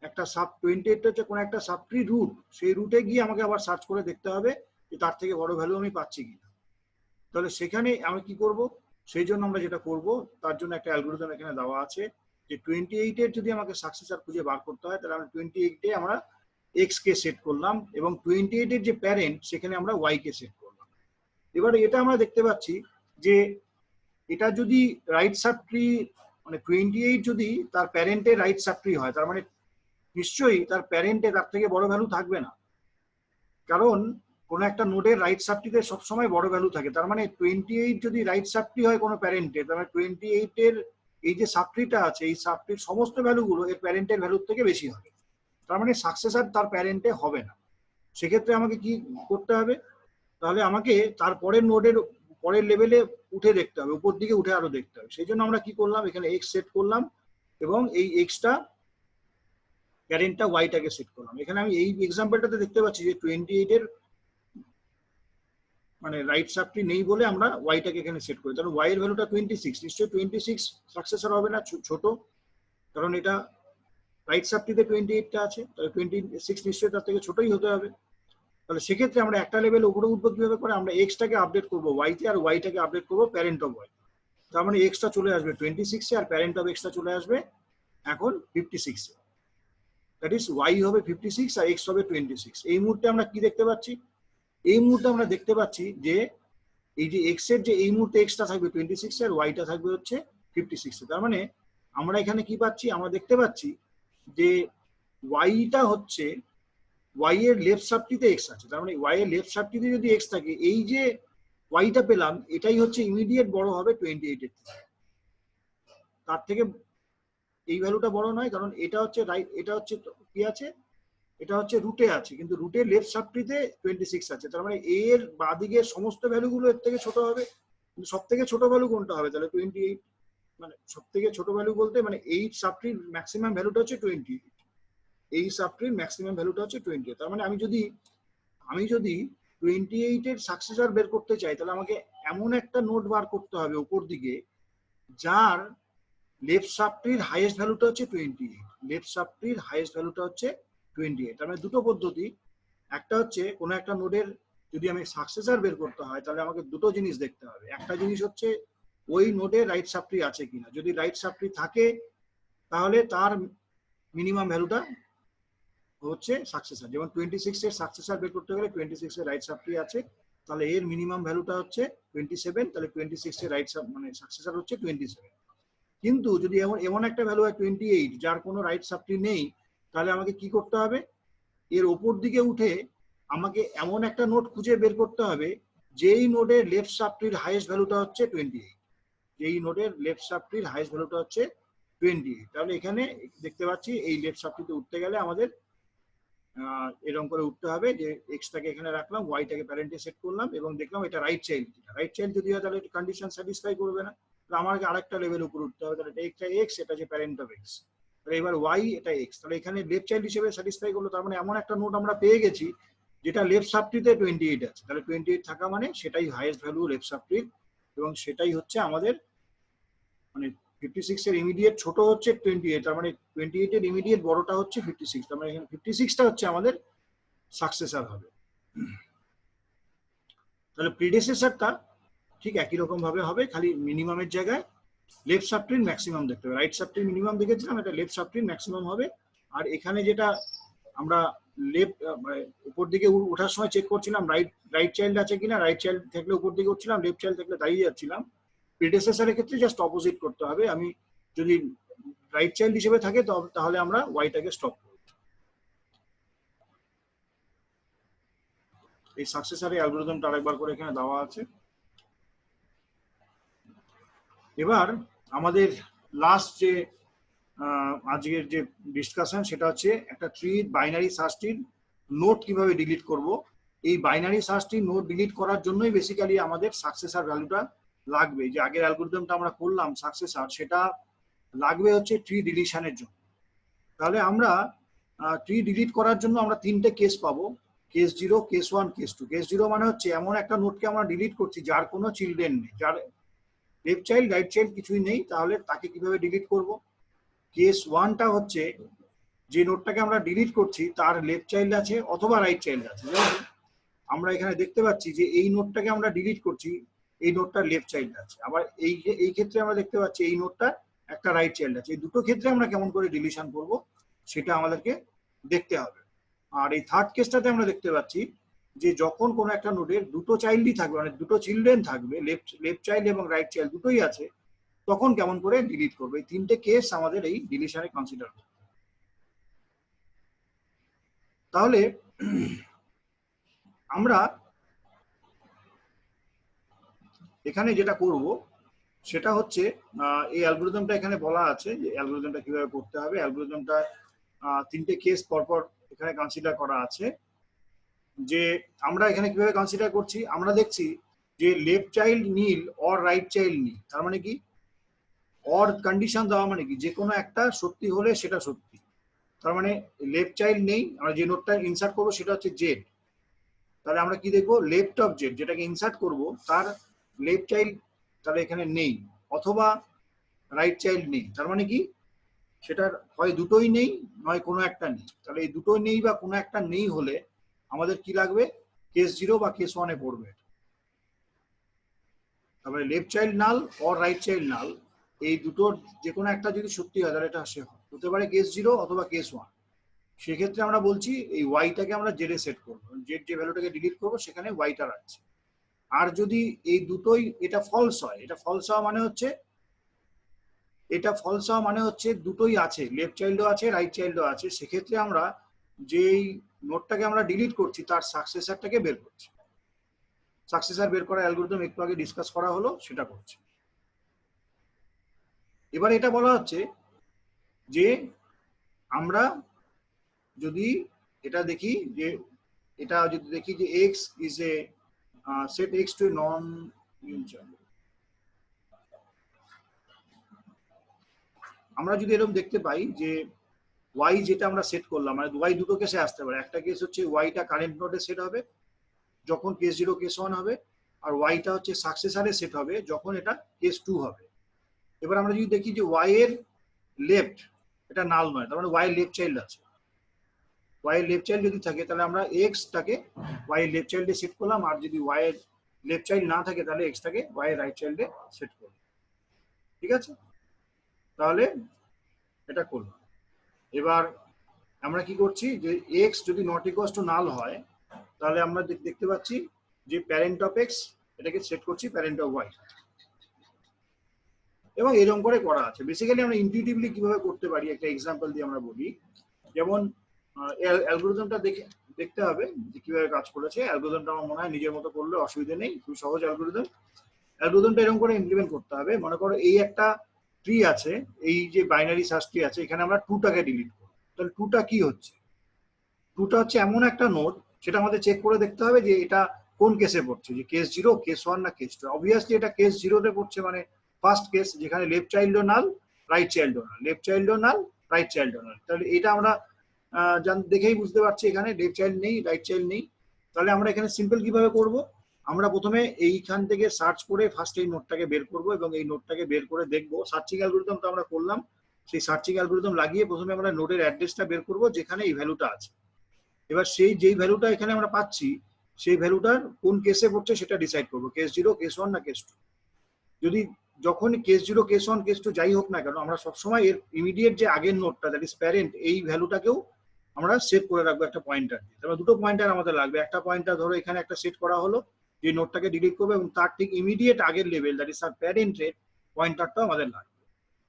একটা 28টা হচ্ছে কোনো একটা সাবট্রি রুট, সেই রুটে গিয়ে আমাকে আবার সার্চ করে দেখতে হবে যে তার থেকে বড় ভ্যালু আমি পাচ্ছি কিনা। তাহলে সেখানে আমি কি করব, সেই জন্য আমরা যেটা করব, তার জন্য একটা অ্যালগরিদম এখানে দেওয়া আছে যে 28 এর যদি আমাকে সাকসেসর খুঁজে বার করতে হয়, তাহলে আমরা 28 এ আমরা এক্স কে সেট করলাম এবং 28 এর যে প্যারেন্ট সেখানে আমরা ওয়াই কে সেট করলাম। এবারে এটা আমরা দেখতে পাচ্ছি যে এটা যদি রাইট সাবট্রি, মানে 28 যদি তার প্যারেন্টে রাইট সাবট্রি হয়, তার মানে নিশ্চয়ই তার প্যারেন্টে তার থেকে বড় ভ্যালু থাকবে না, কারণ কোন একটা নোডের রাইট সাবট্রিতে সবসময় বড় ভ্যালু থাকে। তার মানে 28 যদি রাইট সাবট্রি হয় কোনো প্যারেন্টে, তার মানে 28 এর এই যে সাবট্রিটা আছে, এই সাবট্রির সমস্ত ভ্যালুগুলো এর প্যারেন্টের ভ্যালুর থেকে বেশি হবে। তার মানে সাকসেসর তার প্যারেন্টে হবে না। সেক্ষেত্রে আমাকে কি করতে হবে, তাহলে আমাকে তার পরের নোডের পরের লেভেলে উঠে দেখতে হবে, উপর দিকে উঠে আরো দেখতে হবে। সেই জন্য আমরা কি করলাম, এখানে এক্স সেট করলাম এবং এই এক্সটা প্যারেন্টটা ওয়াইটাকে সেট করলাম। এখানে আমি এই এক্সাম্পলটাতে দেখতে পাচ্ছি যে 28 এর মানে রাইট সাবট্রি নেই বলে আমরা ওয়াইটাকে এখানে সেট করি। তাহলে ওয়াই এর ভ্যালুটা 26, নিশ্চয়ই 26 সাকসেসর হবে না, ছোট, কারণ এটা রাইট সাবট্রিতে 28টা আছে, তাহলে 26 নিশ্চয়ই তার থেকে ছোটই হতে হবে। তাহলে সেক্ষেত্রে আমরা একটা লেভেল উপরে উঠবো কিভাবে করে, আমরা এক্সটাকে আপডেট করবো ওয়াইতে আর ওয়াইটাকে আপডেট করবো প্যারেন্ট অফ ওয়াই। তার মানে এক্সটা চলে আসবে 26 এ আর প্যারেন্ট অফ এক্সটা চলে আসবে এখন 56 এ। দ্যাট ইজ ওয়াই হবে 56 আর এক্স হবে 26। এই মুহূর্তে আমরা কি দেখতে পাচ্ছি, এই মুহূর্তে আমরা দেখতে পাচ্ছি যে এই যে এক্স এর যে এই মুহূর্তে এক্সটা থাকবে 26 আর ওয়াইটা থাকবে হচ্ছে 56 এ। তার মানে আমরা এখানে কি পাচ্ছি, আমরা দেখতে পাচ্ছি যে ওয়াইটা হচ্ছে ওয়াই এর লেফট সাবট্রিতে এক্স আছে, তার মানে ওয়াই এর লেফট সাবট্রিতে যদি এক্স থাকে, এই যে ওয়াইটা পেলাম এটাই হচ্ছে ইমিডিয়েট বড় হবে 28 এর থেকে, তার থেকে এই ভ্যালুটা বড় নয়, কারণ এটা হচ্ছে রাইট, এটা হচ্ছে কি আছে, এটা হচ্ছে রুটে আছে, কিন্তু রুটের লেফট সাবট্রিতে 26 আছে। তার মানে এর বাঁদিকের সমস্ত ভ্যালুগুলো এর থেকে ছোট হবে, কিন্তু সব থেকে ছোট ভ্যালু কোনটা হবে, তাহলে 28, মানে সব থেকে ছোট ভ্যালু বলতে মানে এই সাবট্রির ম্যাক্সিমাম ভ্যালুটা হচ্ছে 28, এই সাবট্রির ম্যাক্সিমাম ভ্যালুটা হচ্ছে 28। তার মানে আমি যদি 28 এর সাকসেসর বের করতে চাই, তাহলে আমাকে এমন একটা নোড বার করতে হবে উপর দিকে যার লেফট সাবট্রির হাইয়েস্ট ভ্যালুটা হচ্ছে 28, লেফট সাবট্রির হাইয়েস্ট ভ্যালুটা হচ্ছে 28। তার মানে দুটো পদ্ধতি, একটা হচ্ছে কোনো একটা নোডের যদি আমি সাকসেসর বের করতে হয়, তাহলে আমাকে দুটো জিনিস দেখতে হবে। একটা জিনিস হচ্ছে ওই নোডে রাইট সাবট্রি আছে কিনা, যদি রাইট সাবট্রি থাকে তাহলে তার মিনিমাম ভ্যালুটা হচ্ছে সাকসেসর। যেমন 26 এর সাকসেসর বের করতে গেলে 26 এর রাইট সাবট্রি আছে, তাহলে এর মিনিমাম ভ্যালুটা হচ্ছে 27, তাহলে 26 এর রাইট মানে সাকসেসর হচ্ছে 27। কিন্তু যদি এমন এমন একটা ভ্যালু হয় 28 যার কোনো রাইট সাবট্রি নেই, তাহলে আমাকে কি করতে হবে, এর ওপর দিকে উঠে আমাকে এমন একটা নোড খুঁজে বের করতে হবে যেই নোডের লেফট সাবট্রির হাইয়েস্ট ভ্যালুটা হচ্ছে 28, যেই নোডের লেফট সাবট্রির হাইয়েস্ট ভ্যালুটা হচ্ছে 28। তাহলে এখানে দেখতে পাচ্ছি এই লেফট সাবট্রিতে উঠতে গেলে আমাদের এরকম করে উঠতে হবে যে এক্সটাকে এখানে রাখলাম, ওয়াইটাকে প্যারেন্টে সেট করলাম এবং দেখলাম এটা রাইট চাইল্ড। রাইট চাইল্ড যদি হয় তাহলে কন্ডিশন স্যাটিসফাই করবে না, তাহলে আমাকে আরেকটা লেভেল উপর উঠতে হবে, তাহলে এটা এক্স, এটা যে প্যারেন্ট অফ এক্স, তাহলে এবার ওয়াই এটা এক্স, তাহলে এখানে লেফট চাইল্ড হিসেবে স্যাটিসফাই করলো। তার মানে এমন একটা নোট আমরা পেয়ে গেছি যেটা লেফট সাবট্রিতে 28 আছে, তাহলে 28 থাকা মানে সেটাই হাইয়েস্ট ভ্যালু লেফট সাবট্রির, এবং সেটাই হচ্ছে আমাদের মানে 56 এর ইমিডিয়েট ছোট হচ্ছে 28, তার মানে 28 এর ইমিডিয়েট বড়টা হচ্ছে 56, তার মানে এখানে 56টা হচ্ছে আমাদের সাকসেসর হবে। তাহলে প্রিডেসেসরটা ঠিক একই রকম ভাবে হবে, খালি মিনিমামের জায়গায় লেফট সাবট্রির ম্যাক্সিমাম দেখতে হবে। রাইট সাবট্রির মিনিমাম দেখেছিলাম, এটা লেফট সাবট্রির ম্যাক্সিমাম হবে। আর এখানে যেটা আমরা লেফট উপর দিকে ওঠার সময় চেক করছিলাম রাইট চাইল্ড আছে কিনা, রাইট চাইল্ড থাকলে উপর দিকে উঠছিলাম, লেফট চাইল্ড থাকলে দাঁড়িয়ে যাচ্ছিলাম। প্রিডেসেসরের ক্ষেত্রে জাস্ট অপোজিট করতে হবে, আমি যদি রাইট চাইল্ড হিসেবে থাকে তাহলে আমরা ওয়াইটাকে স্টপ করব। এই সাকসেসরের অ্যালগরিদমটা আরেকবার করে এখানে দেওয়া আছে। এবার আমাদের লাস্ট যে আজকের যে ডিসকাশন সেটা হচ্ছে একটা ট্রি বাইনারি সার্চ ট্রির নোট কিভাবে ডিলিট করব। এই binary search tree note delete করার জন্যই বেসিক্যালি আমাদের সাকসেসর ভ্যালুটা লাগবে। যে আগের অ্যালগরিদমটা আমরা করলাম সাকসেসর, সেটা লাগবে হচ্ছে ট্রি ডিলিশনের জন্য। তাহলে আমরা ট্রি ডিলিট করার জন্য আমরা তিনটে কেস পাবো, কেস 0, কেস 1, কেস 2। কেস 0 মানে হচ্ছে এমন একটা নোটকে আমরা ডিলিট করছি যার কোনো চিলড্রেন নেই, যার লেফট চাইল্ড রাইট চাইল্ড কিছুই নেই, তাহলে তাকে কিভাবে ডিলিট করব। কেস 1টা হচ্ছে যে নোটটাকে আমরা ডিলিট করছি তার লেফট চাইল্ড আছে অথবা রাইট চাইল্ড আছে। যেমন আমরা এখানে দেখতে পাচ্ছি যে এই নোটটাকে আমরা ডিলিট করছি, এই নোটটার লেফট চাইল্ড আছে, আবার এই ক্ষেত্রে আমরা দেখতে পাচ্ছি এই নোটটার একটা রাইট চাইল্ড আছে। এই দুটো ক্ষেত্রে আমরা কেমন করে ডিলিশন করব সেটা আমাদেরকে দেখতে হবে। আর এই থার্ড কেসটাতে আমরা দেখতে পাচ্ছি যে যখন কোনো একটা নোটের দুটো চাইল্ডই থাকবে, মানে দুটো চিলড্রেন থাকবে, লেফট চাইল্ড এবং রাইট চাইল্ড দুটোই আছে, তখন কেমন করে ডিলিট করবে। এই তিনটে কেস আমাদের এই ডিলিশনে কনসিডার করবে। তাহলে আমরা এখানে যেটা করব সেটা হচ্ছে এই অ্যালগরিদমটা এখানে বলা আছে যে অ্যালগরিদমটা কিভাবে করতে হবে। অ্যালগরিদমটা তিনটে কেস পরপর এখানে কনসিডার করা আছে। যে আমরা এখানে কিভাবে কনসিডার করছি, আমরা দেখছি যে left child nil or right child nil, তার মানে কি অর কন্ডিশন দেওয়া মানে কি যে কোনো একটা সত্যি হলে সেটা সত্যি। তার মানে লেফট চাইল্ড নেই, আমরা যে নোটটা ইনসার্ট করবো সেটা হচ্ছে জেড, তাহলে আমরা কি দেখবো লেফট অফ জেড যেটাকে ইনসার্ট করব তার লেফট চাইল্ড তাহলে এখানে নেই, অথবা রাইট চাইল্ড নেই, তার মানে কি সেটার হয় দুটোই নেই নয় কোনো একটা নেই। তাহলে এই দুটোই নেই বা কোনো একটা নেই হলে আমাদের কি লাগবে, কেস 0 বা কেস 1 এ পড়বে। তারপরে left child null or right child null, এই দুটোর যে কোনো একটা যদি সত্যি হয় তাহলে এটা হতে পারে কেস 0 অথবা কেস 1। সেক্ষেত্রে আমরা বলছি এই ওয়াইটাকে আমরা জেডে সেট করবো, জেড যে ভ্যালুটাকে ডিলিট করবো সেখানে ওয়াইটা রাখছি। আর যদি এই দুটোই এটা ফলস হয়, এটা ফলস হওয়া মানে হচ্ছে দুটোই আছে, লেফট চাইল্ডও আছে রাইট চাইল্ডও আছে, সেক্ষেত্রে আমরা যেই নোটটাকে আমরা ডিলিট করছি তার সাকসেসরটাকে বের করছি। সাকসেসর বের করা অ্যালগরিদম একটু আগে ডিসকাস করা হলো, সেটা করছি। এবার এটা বলা হচ্ছে যে আমরা যদি এটা দেখি যে এটা যদি দেখি যে X is a set X to none, আমরা যদি এরকম দেখতে পাই যে ওয়াই যেটা আমরা সেট করলাম, মানে ওয়াই দুটো কেসে আসতে পারে। একটা কেস হচ্ছে ওয়াইটা কারেন্ট নোডে সেট হবে যখন কেস 0 কেস 1 হবে, আর ওয়াইটা হচ্ছে সাকসেসরে সেট হবে যখন এটা কেস 2 হবে। এবার আমরা যদি দেখি যে ওয়াই এর লেফট এটা নাল নয়, তার মানে ওয়াই লেফট চাইল্ড আছে, ওয়াই এর লেফট চাইল্ড যদি থাকে তাহলে আমরা এক্সটাকে ওয়াই এর লেফট চাইল্ডে সেট করলাম, আর যদি ওয়াই এর লেফট চাইল্ড না থাকে তাহলে এক্সটাকে ওয়াই এর রাইট চাইল্ডে সেট করলাম। ঠিক আছে, তাহলে এটা করলাম। এবার আমরা কি করছি যে এক্স যদি নট ইকুয়ালস টু নাল হয় তাহলে আমরা দেখতে পাচ্ছি যে প্যারেন্ট অফ এক্স এটাকে সেট করছি প্যারেন্ট অফ ওয়াই। এবং এরকম করে করা আছে। বেসিক্যালি আমরা ইনটিউটিভলি কিভাবে করতে পারি একটা এক্সাম্পল দিয়ে আমরা বলি। যেমন অ্যালগোরিদমটা দেখতে হবে যে কিভাবে কাজ করেছে। অ্যালগোরিদমটা আমার মনে হয় নিজের মতো করলে অসুবিধা নেই, খুব সহজ অ্যালগোরিদম। অ্যালগোরিদমটা এরকম করে ইমপ্লিমেন্ট করতে হবে। মনে করো এই একটা ট্রি আছে, এই যে বাইনারি সার্চ ট্রি আছে, এখানে আমরা 2টাকে ডিলিট করব। তাহলে 2টা কি হচ্ছে? 2টা হচ্ছে এমন একটা নোড, সেটা আমাদের চেক করে দেখতে হবে যে এটা কোন কেসে পড়ছে, যে কেস 0, কেস 1 না কেস 2। অবভিয়াসলি এটা কেস 0-তে পড়ছে, মানে ফার্স্ট কেস, যেখানে লেফট চাইল্ডও নাল, রাইট চাইল্ডও নাল, লেফট চাইল্ডও নাল, রাইট চাইল্ডও নাল। তাহলে এটা আমরা দেখেই বুঝতে পারছি এখানে লেফট চাইল্ড নেই, রাইট চাইল্ড নেই। তাহলে আমরা এখানে সিম্পল কিভাবে করব? আমরা প্রথমে এইখান থেকে সার্চ করে ফার্স্ট এই নোটটাকে বের করব এবং এই নোটটাকে বের করে দেখব। সার্চিং অ্যালগরিদম তো আমরা করলাম, সেই সার্চিং অ্যালগরিদম লাগিয়ে প্রথমে আমরা নোডের অ্যাড্রেসটা বের করব যেখানে এই ভ্যালুটা আছে। এবার সেই যেই ভ্যালুটা এখানে আমরা পাচ্ছি, সেই ভ্যালুটার কোন কেসে পড়ছে সেটা ডিসাইড করবো, কেস 0, কেস 1 না কেস 2। যদি যখন কেস 0, কেস 1, কেস 2 যাই হোক না কেন, আমরা সবসময় এর ইমিডিয়েট যে আগের নোটটা, দ্যাট ইজ প্যারেন্ট, এই ভ্যালুটাকেও আমরা সেট করে রাখবো একটা পয়েন্টার দিয়ে। তারপর দুটো পয়েন্টার আমাদের লাগবে। একটা পয়েন্টার ধরো এখানে একটা সেট করা হলো যে নোটটাকে ডিলিট করবে, এবং তার ঠিক ইমিডিয়েট আগের লেভেল, দ্যাট ইজ তার প্যারেন্টের পয়েন্টারটাও আমাদের লাগবে।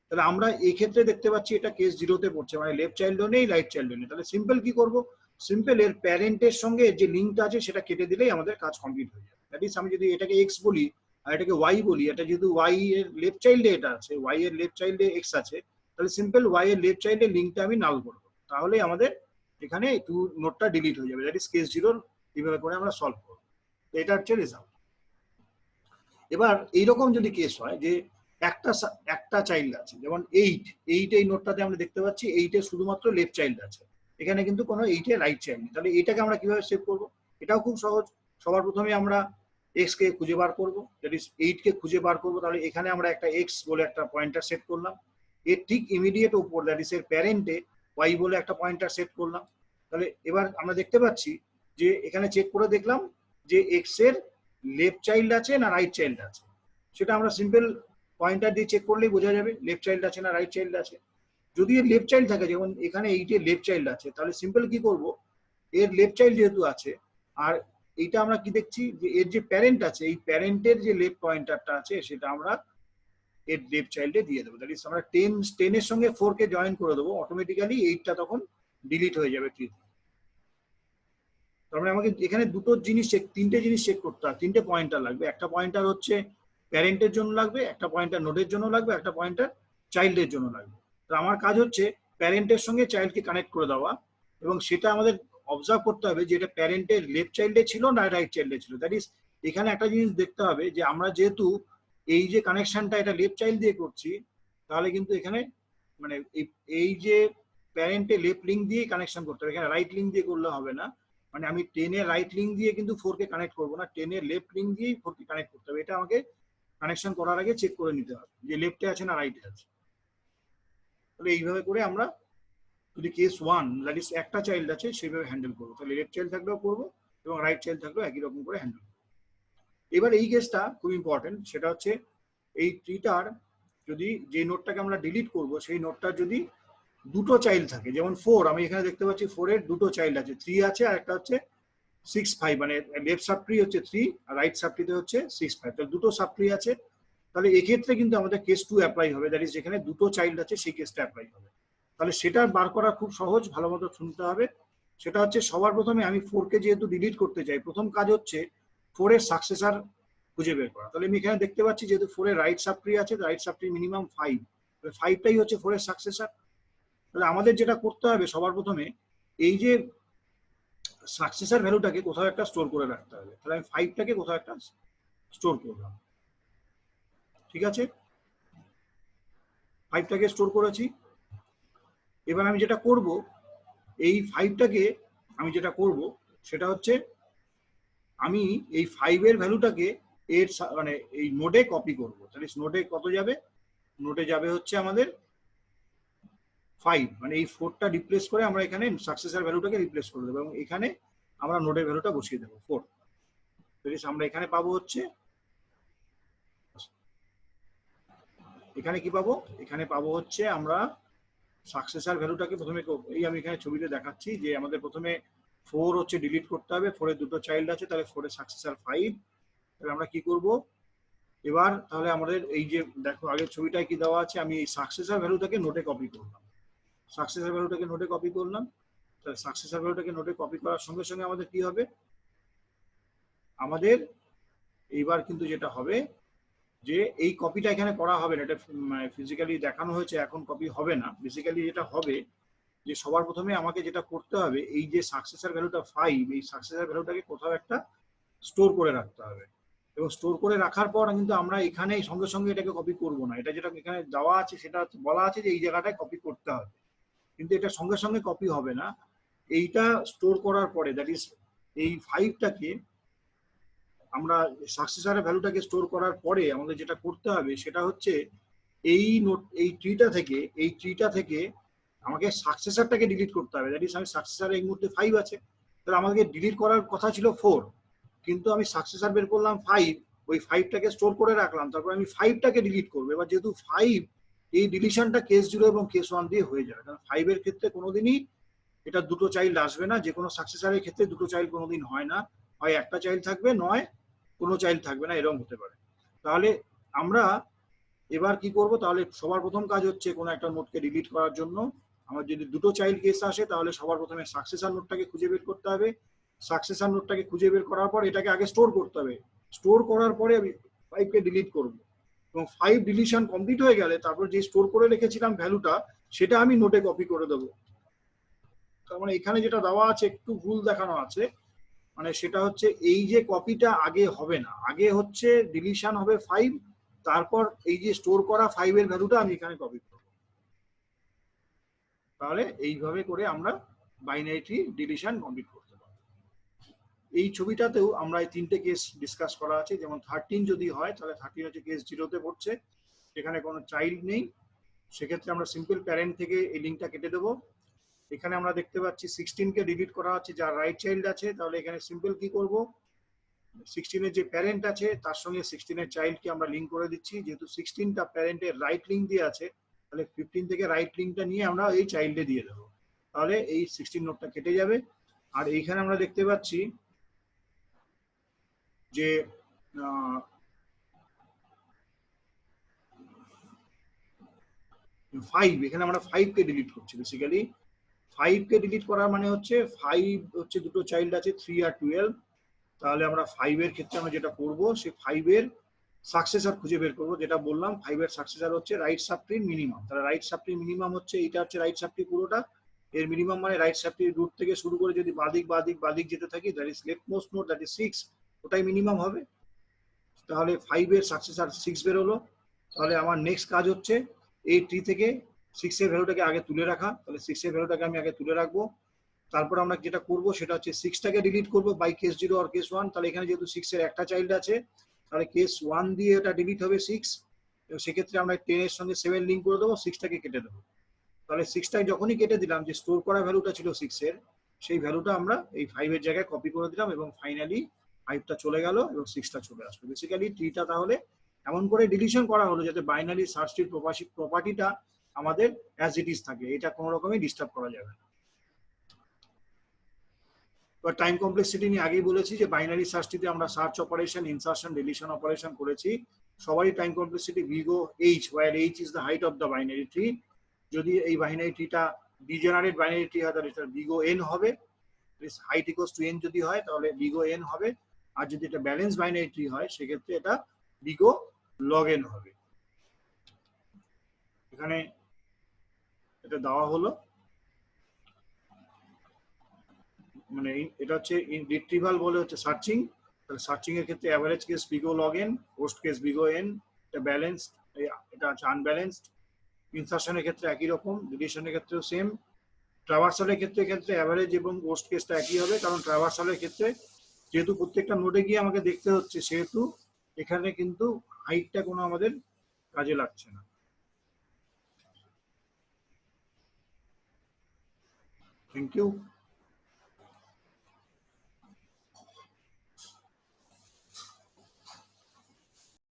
তাহলে আমরা এই ক্ষেত্রে দেখতে পাচ্ছি এটা কেস 0-তে পড়ছে, মানে লেফট চাইল্ডও নেই, রাইট চাইল্ডও নেই। তাহলে সিম্পল কি করব? সিম্পল এর প্যারেন্টের সঙ্গে যে লিঙ্কটা আছে সেটা কেটে দিলেই আমাদের কাজ কমপ্লিট হয়ে যাবে। দ্যাট ইজ আমি যদি এটাকে এক্স বলি আর এটাকে ওয়াই বলি, এটা যেহেতু ওয়াই এর লেফট চাইল্ডে এটা আছে, ওয়াই এর লেফট চাইল্ডে এক্স আছে, তাহলে সিম্পল ওয়াই এর লেফট চাইল্ডে লিঙ্কটা আমি নাল করব। তাহলে আমাদের এখানে নোটটা ডিলিট হয়ে যাবে। দ্যাট ইজ কেস 0 এইভাবে করে আমরা সলভ করব। এটা হচ্ছে রেজাল্ট। এবার এইরকম যদি কেস হয় যে একটা চাইল্ড আছে, যেমন 8, এই নোটটাতে আমরা দেখতে পাচ্ছি 8-এ শুধুমাত্র লেফট চাইল্ড আছে, এখানে কিন্তু কোনো 8-এ রাইট চাইল্ড নেই। তাহলে এটাকে আমরা কিভাবে সেভ করব? এটাও খুব সহজ। সবার প্রথমে আমরা এক্স কে খুঁজে বার করব, দ্যাট ইজ 8-কে খুঁজে বার করব। তাহলে এখানে আমরা একটা এক্স বলে একটা পয়েন্টার সেট করলাম, এর ঠিক ইমিডিয়েট উপর, দ্যাট ইজ এর প্যারেন্টে ওয়াই বলে একটা পয়েন্টার সেট করলাম। তাহলে এবার আমরা দেখতে পাচ্ছি যে এখানে চেক করে দেখলাম যে এক্স এর লেফট চাইল্ড আছে না রাইট চাইল্ড আছে, সেটা আমরা সিম্পল পয়েন্টার দিয়ে চেক করলেই বোঝা যাবে লেফট চাইল্ড আছে না রাইট চাইল্ড আছে। যদি এর লেফট চাইল্ড থাকে, যেমন এখানে 8-এর লেফট চাইল্ড আছে, তাহলে সিম্পল কি করব? এর লেফট চাইল্ড যেহেতু আছে, আর এইটা আমরা কি দেখছি যে এর যে প্যারেন্ট আছে, এই প্যারেন্টের যে লেফট পয়েন্টারটা আছে সেটা আমরা এর লেফট চাইল্ডে দিয়ে দেবো। দ্যাট ইজ আমরা 10-এর সঙ্গে 4-কে জয়েন করে দেবো, অটোমেটিক্যালি 8টা তখন ডিলিট হয়ে যাবে ট্রি। তার মানে আমাকে এখানে তিনটে জিনিস চেক করতে হবে, তিনটে পয়েন্টার লাগবে। একটা পয়েন্টার হচ্ছে প্যারেন্টের জন্য লাগবে, একটা পয়েন্টার নোডের জন্য লাগবে, একটা পয়েন্টার চাইল্ডের জন্য লাগবে। তো আমার কাজ হচ্ছে প্যারেন্টের সঙ্গে চাইল্ডকে কানেক্ট করে দেওয়া, এবং সেটা আমাদের অবজার্ভ করতে হবে যে এটা প্যারেন্টের লেফট চাইল্ডে ছিল না রাইট চাইল্ডে ছিল। দ্যাট ইজ এখানে একটা জিনিস দেখতে হবে যে আমরা যেহেতু এই যে কানেকশনটা এটা লেফট চাইল্ড দিয়ে করছি, তাহলে কিন্তু এখানে মানে এই যে প্যারেন্টে লেফট লিঙ্ক দিয়ে কানেকশন করতে হবে, এখানে রাইট লিঙ্ক দিয়ে করলে হবে না। মানে আমি 10-এর রাইট লিঙ্ক দিয়ে কিন্তু 4-কে কানেক্ট করবো না, 10-এর লেফট লিঙ্ক দিয়েই 4-কে কানেক্ট করতে হবে। এটা আমাকে কানেকশন করার আগে চেক করে নিতে হবে যে লেফটে আছে না রাইটে আছে। তাহলে এইভাবে করে আমরা যদি কেস 1, দ্যাট ইজ একটা চাইল্ড আছে, সেইভাবে হ্যান্ডেল করবো। তাহলে লেফট চাইল্ড থাকলেও করবো এবং রাইট চাইল্ড থাকলেও একই রকম করে হ্যান্ডেল করবো। এবার এই কেসটা খুব ইম্পর্টেন্ট, সেটা হচ্ছে এই ট্রিটার যদি যে নোটটাকে আমরা ডিলিট করব, সেই নোটটার যদি দুটো চাইল্ড থাকে, যেমন 4, আমি এখানে দেখতে পাচ্ছি 4-এর দুটো চাইল্ড আছে, 3 আছে আর একটা হচ্ছে 6, 5, মানে লেফট সাব ট্রি হচ্ছে 3 আর রাইট সাব ট্রিতে হচ্ছে 6, 5। তাহলে দুটো সাব ট্রি আছে, তাহলে এক্ষেত্রে কিন্তু আমাদের কেস 2 অ্যাপ্লাই হবে, দ্যাট ইজ যেখানে দুটো চাইল্ড আছে সেই কেসটা অ্যাপ্লাই হবে। তাহলে সেটা বার করা খুব সহজ, ভালো মতো শুনতে হবে। সেটা হচ্ছে সবার প্রথমে আমি 4-কে যেহেতু ডিলিট করতে চাই, প্রথম কাজ হচ্ছে 4-এর সাকসেসর খুঁজে বের করা। তাহলে আমি এখানে দেখতে পাচ্ছি যেহেতু 4-এর রাইট সাব ট্রি আছে, রাইট সাব ট্রি মিনিমাম 5, 5টাই হচ্ছে 4-এর সাকসেসর। তাহলে আমাদের যেটা করতে হবে সবার প্রথমে, এই যে সাকসেসর ভ্যালুটাকে কোথাও একটা স্টোর করে রাখতে হবে। তাহলে আমি 5টাকে কোথাও একটা স্টোর করলাম, ঠিক আছে, 5টাকে স্টোর করেছি। এবার আমি যেটা করব, এই 5টাকে আমি যেটা করব সেটা হচ্ছে আমি এই 5-এর ভ্যালুটাকে এর মানে এই নোডে কপি করব। তাহলে নোডে কত যাবে? নোডে যাবে হচ্ছে আমাদের 5, মানে এই 4টা রিপ্লেস করে আমরা এখানে সাকসেসর ভ্যালুটাকে রিপ্লেস করে দেবো এবং এখানে আমরা নোডের ভ্যালুটা বসিয়ে দেবো 4। আমরা এখানে পাবো হচ্ছে, এখানে কি পাবো? এখানে পাবো হচ্ছে আমরা সাকসেসর ভ্যালুটাকে প্রথমে, এই আমি এখানে ছবিতে দেখাচ্ছি যে আমাদের প্রথমে 4 হচ্ছে ডিলিট করতে হবে, 4-এর দুটো চাইল্ড আছে, তাহলে 4-এর সাকসেসর 5। তাহলে আমরা কি করব, এবার তাহলে আমাদের এই যে দেখো আগের ছবিটায় কি দেওয়া আছে, আমি এই সাকসেসর ভ্যালুটাকে নোটে কপি করলাম, সাকসেসর ভ্যালুটাকে নোটে কপি করলাম। তাহলে সাকসেসর ভ্যালুটাকে নোটে কপি করার সঙ্গে সঙ্গে আমাদের কি হবে, আমাদের এইবার কিন্তু যেটা হবে যে এই কপিটা এখানে করা হবে না, এটা ফিজিক্যালি দেখানো হয়েছে, এখন কপি হবে না। বেসিক্যালি যেটা হবে যে সবার প্রথমে আমাকে যেটা করতে হবে, এই যে সাকসেসর ভ্যালুটা 5, এই সাকসেসর ভ্যালুটাকে কোথাও একটা স্টোর করে রাখতে হবে। এবং স্টোর করে রাখার পর কিন্তু আমরা এখানে সঙ্গে সঙ্গে এটাকে কপি করব না, এটা যেটা এখানে দেওয়া আছে সেটা বলা আছে যে এই জায়গাটায় কপি করতে হবে, কিন্তু এটা সঙ্গে সঙ্গে কপি হবে না। এইটা স্টোর করার পরে, দ্যাট ইজ এই 5টাকে আমরা সাকসেসরের ভ্যালুটাকে স্টোর করার পরে আমাদের যেটা করতে হবে সেটা হচ্ছে এই নোট, এই ট্রিটা থেকে আমাকে সাকসেসরটাকে ডিলিট করতে হবে। দ্যাট ইজ আমি সাকসেসর এই মুহূর্তে 5 আছে, তাহলে আমাকে ডিলিট করার কথা ছিল 4, কিন্তু আমি সাকসেসর বের করলাম 5, ওই 5টাকে স্টোর করে রাখলাম, তারপর আমি 5টাকে ডিলিট করবো। এবার যেহেতু 5, এই ডিলিশনটা কেস 0 এবং কেস 1 দিয়ে হয়ে যাবে, কারণ 5 এর ক্ষেত্রে কোনোদিনই এটা দুটো চাইল্ড আসবে না, যে কোনো সাকসেসরের ক্ষেত্রে দুটো চাইল্ড কোনোদিন হয় না, হয় একটা চাইল্ড থাকবে, নয় কোনো চাইল্ড থাকবে না, এরকম হতে পারে। তাহলে আমরা এবার কি করব, তাহলে সবার প্রথম কাজ হচ্ছে কোনো একটা নোটকে ডিলিট করার জন্য আমার যদি দুটো চাইল্ড কেস আসে, তাহলে সবার প্রথমে সাকসেসর নোটটাকে খুঁজে বের করতে হবে। সাকসেসর নোটটাকে খুঁজে বের করার পর এটাকে আগে স্টোর করতে হবে, স্টোর করার পরে আমি 5কে ডিলিট করব, এবং 5 ডিলিশন কমপ্লিট হয়ে গেলে তারপর যে স্টোর করে রেখেছিলাম ভ্যালুটা, সেটা আমি নোটে কপি করে দেবো। তার মানে এখানে যেটা দেওয়া আছে একটু ভুল দেখানো আছে, মানে সেটা হচ্ছে এই যে কপিটা আগে হবে না, আগে হচ্ছে ডিলিশন হবে 5, তারপর এই যে স্টোর করা 5 এর ভ্যালুটা আমি এখানে কপি করব। তাহলে এইভাবে করে আমরা বাইনারি ট্রি ডিলিশন কমপ্লিট করতে পারব। এই ছবিটাতেও আমরা এই তিনটে কেস ডিসকাস করা আছে, যেমন 13 যদি হয় তাহলে 13 হচ্ছে কেস 0-তে পড়ছে, সেখানে কোনো চাইল্ড নেই, সেক্ষেত্রে আমরা সিম্পল প্যারেন্ট থেকে এই লিঙ্কটা কেটে দেবো। এখানে আমরা দেখতে পাচ্ছি 16কে ডিলিট করা হচ্ছে, যার রাইট চাইল্ড আছে, তাহলে এখানে সিম্পল কি করব, 16 এর যে প্যারেন্ট আছে তার সঙ্গে 16 এর চাইল্ডকে আমরা লিঙ্ক করে দিচ্ছি, যেহেতু 16টা প্যারেন্টের রাইট লিঙ্ক দিয়ে আছে, তাহলে 15 থেকে রাইট লিঙ্কটা নিয়ে আমরা এই চাইল্ডে দিয়ে দেবো, তাহলে এই 16 নোটটা কেটে যাবে। আর এইখানে আমরা দেখতে পাচ্ছি যে 5, এখানে আমরা 5কে ডিলিট করছি। বেসিক্যালি 5কে ডিলিট করার মানে হচ্ছে 5 হচ্ছে দুটো চাইল্ড আছে 3 আর 12, তাহলে আমরা 5 এর ক্ষেত্রে আমরা যেটা করব, সে 5 এর সাকসেসর খুঁজে বের করবো, যেটা বললাম 5 এর সাকসেসর হচ্ছে রাইট সাবট্রি মিনিমাম, তাহলে রাইট সাবট্রি মিনিমাম হচ্ছে এইটা, হচ্ছে রাইট সাবট্রি পুরোটা, এর মিনিমাম মানে রাইট সাবট্রি রুট থেকে শুরু করে যদি বাদিক যেতে থাকি, that is left most node, that is 6, ওটাই মিনিমাম হবে। তাহলে 5 এর সাকসেসর 6 বের হলো, তাহলে আমার নেক্সট কাজ হচ্ছে এই ট্রি থেকে 6 এর ভ্যালুটাকে আগে তুলে রাখা, তাহলে 6 এর ভ্যালুটাকে আমি আগে তুলে রাখবো। তারপর আমরা যেটা করব সেটা হচ্ছে 6টাকে ডিলিট করবো বাই কেস 0 আর কেস 1, তাহলে এখানে যেহেতু 6 এর একটা চাইল্ড আছে, তাহলে কেস 1 দিয়ে এটা ডিলিট হবে 6, এবং সেক্ষেত্রে আমরা 10 এর সঙ্গে 7 লিঙ্ক করে দেবো, 6টাকে কেটে দেবো। তাহলে 6টাকে যখনই কেটে দিলাম, যে স্টোর করা ভ্যালুটা ছিল 6 এর, সেই ভ্যালুটা আমরা এই 5 এর জায়গায় কপি করে দিলাম, এবং ফাইনালি 5টা চলে গেল এবং 6টা চলে আসলো। বেসিক্যালি ট্রিটা তাহলে এমন করে ডিলিশন করা হলো যাতে বাইনারি সার্চ ট্রির প্রপার্টিটা আমাদের অ্যাজ ইট ইজ থাকে, এটা কোনো রকমই ডিস্টার্ব করা যাবে না। টাইম কমপ্লেক্সিটি নিয়ে আগেই বলেছি যে বাইনারি সার্চ ট্রিতে আমরা search operation, insertion, deletion operation করেছি, সবারই time complexity big O H, where H is the height of the binary tree. যদি এই বাইনারি ট্রিটা ডিজেনারেট বাইনারি ট্রি হয় তাহলে এটা ভিগো এন হবে, হাইট ইকুয়ালস টু এন যদি হয় তাহলে ভিগো এন হবে, আর যদি এটা ব্যালেন্স বাইনারি ট্রি হয় সেক্ষেত্রে এটা ভিগো লগ এন হবে। এখানে এটা দেওয়া হলো, মানে এটা হচ্ছে রিট্রিভাল বলে হচ্ছে সার্চিং, তাহলে সার্চিং এর ক্ষেত্রে average case big O log n, worst case big O n, এটা ব্যালেন্সড, এটা হচ্ছে আনব্যালেন্সড। ইনসার্শনের ক্ষেত্রে একই রকম, ডিলিশনের ক্ষেত্রেও সেম। ট্রাভার্সালের ক্ষেত্রে অ্যাভারেজ এবং পোস্ট কেসটা একই হবে, কারণ ট্রাভার্সালের ক্ষেত্রে যেহেতু প্রত্যেকটা নোডে গিয়ে আমাকে দেখতে হচ্ছে, সেহেতু এখানে কিন্তু হাইটটা কোনো আমাদের কাজে লাগছে না। Thank you.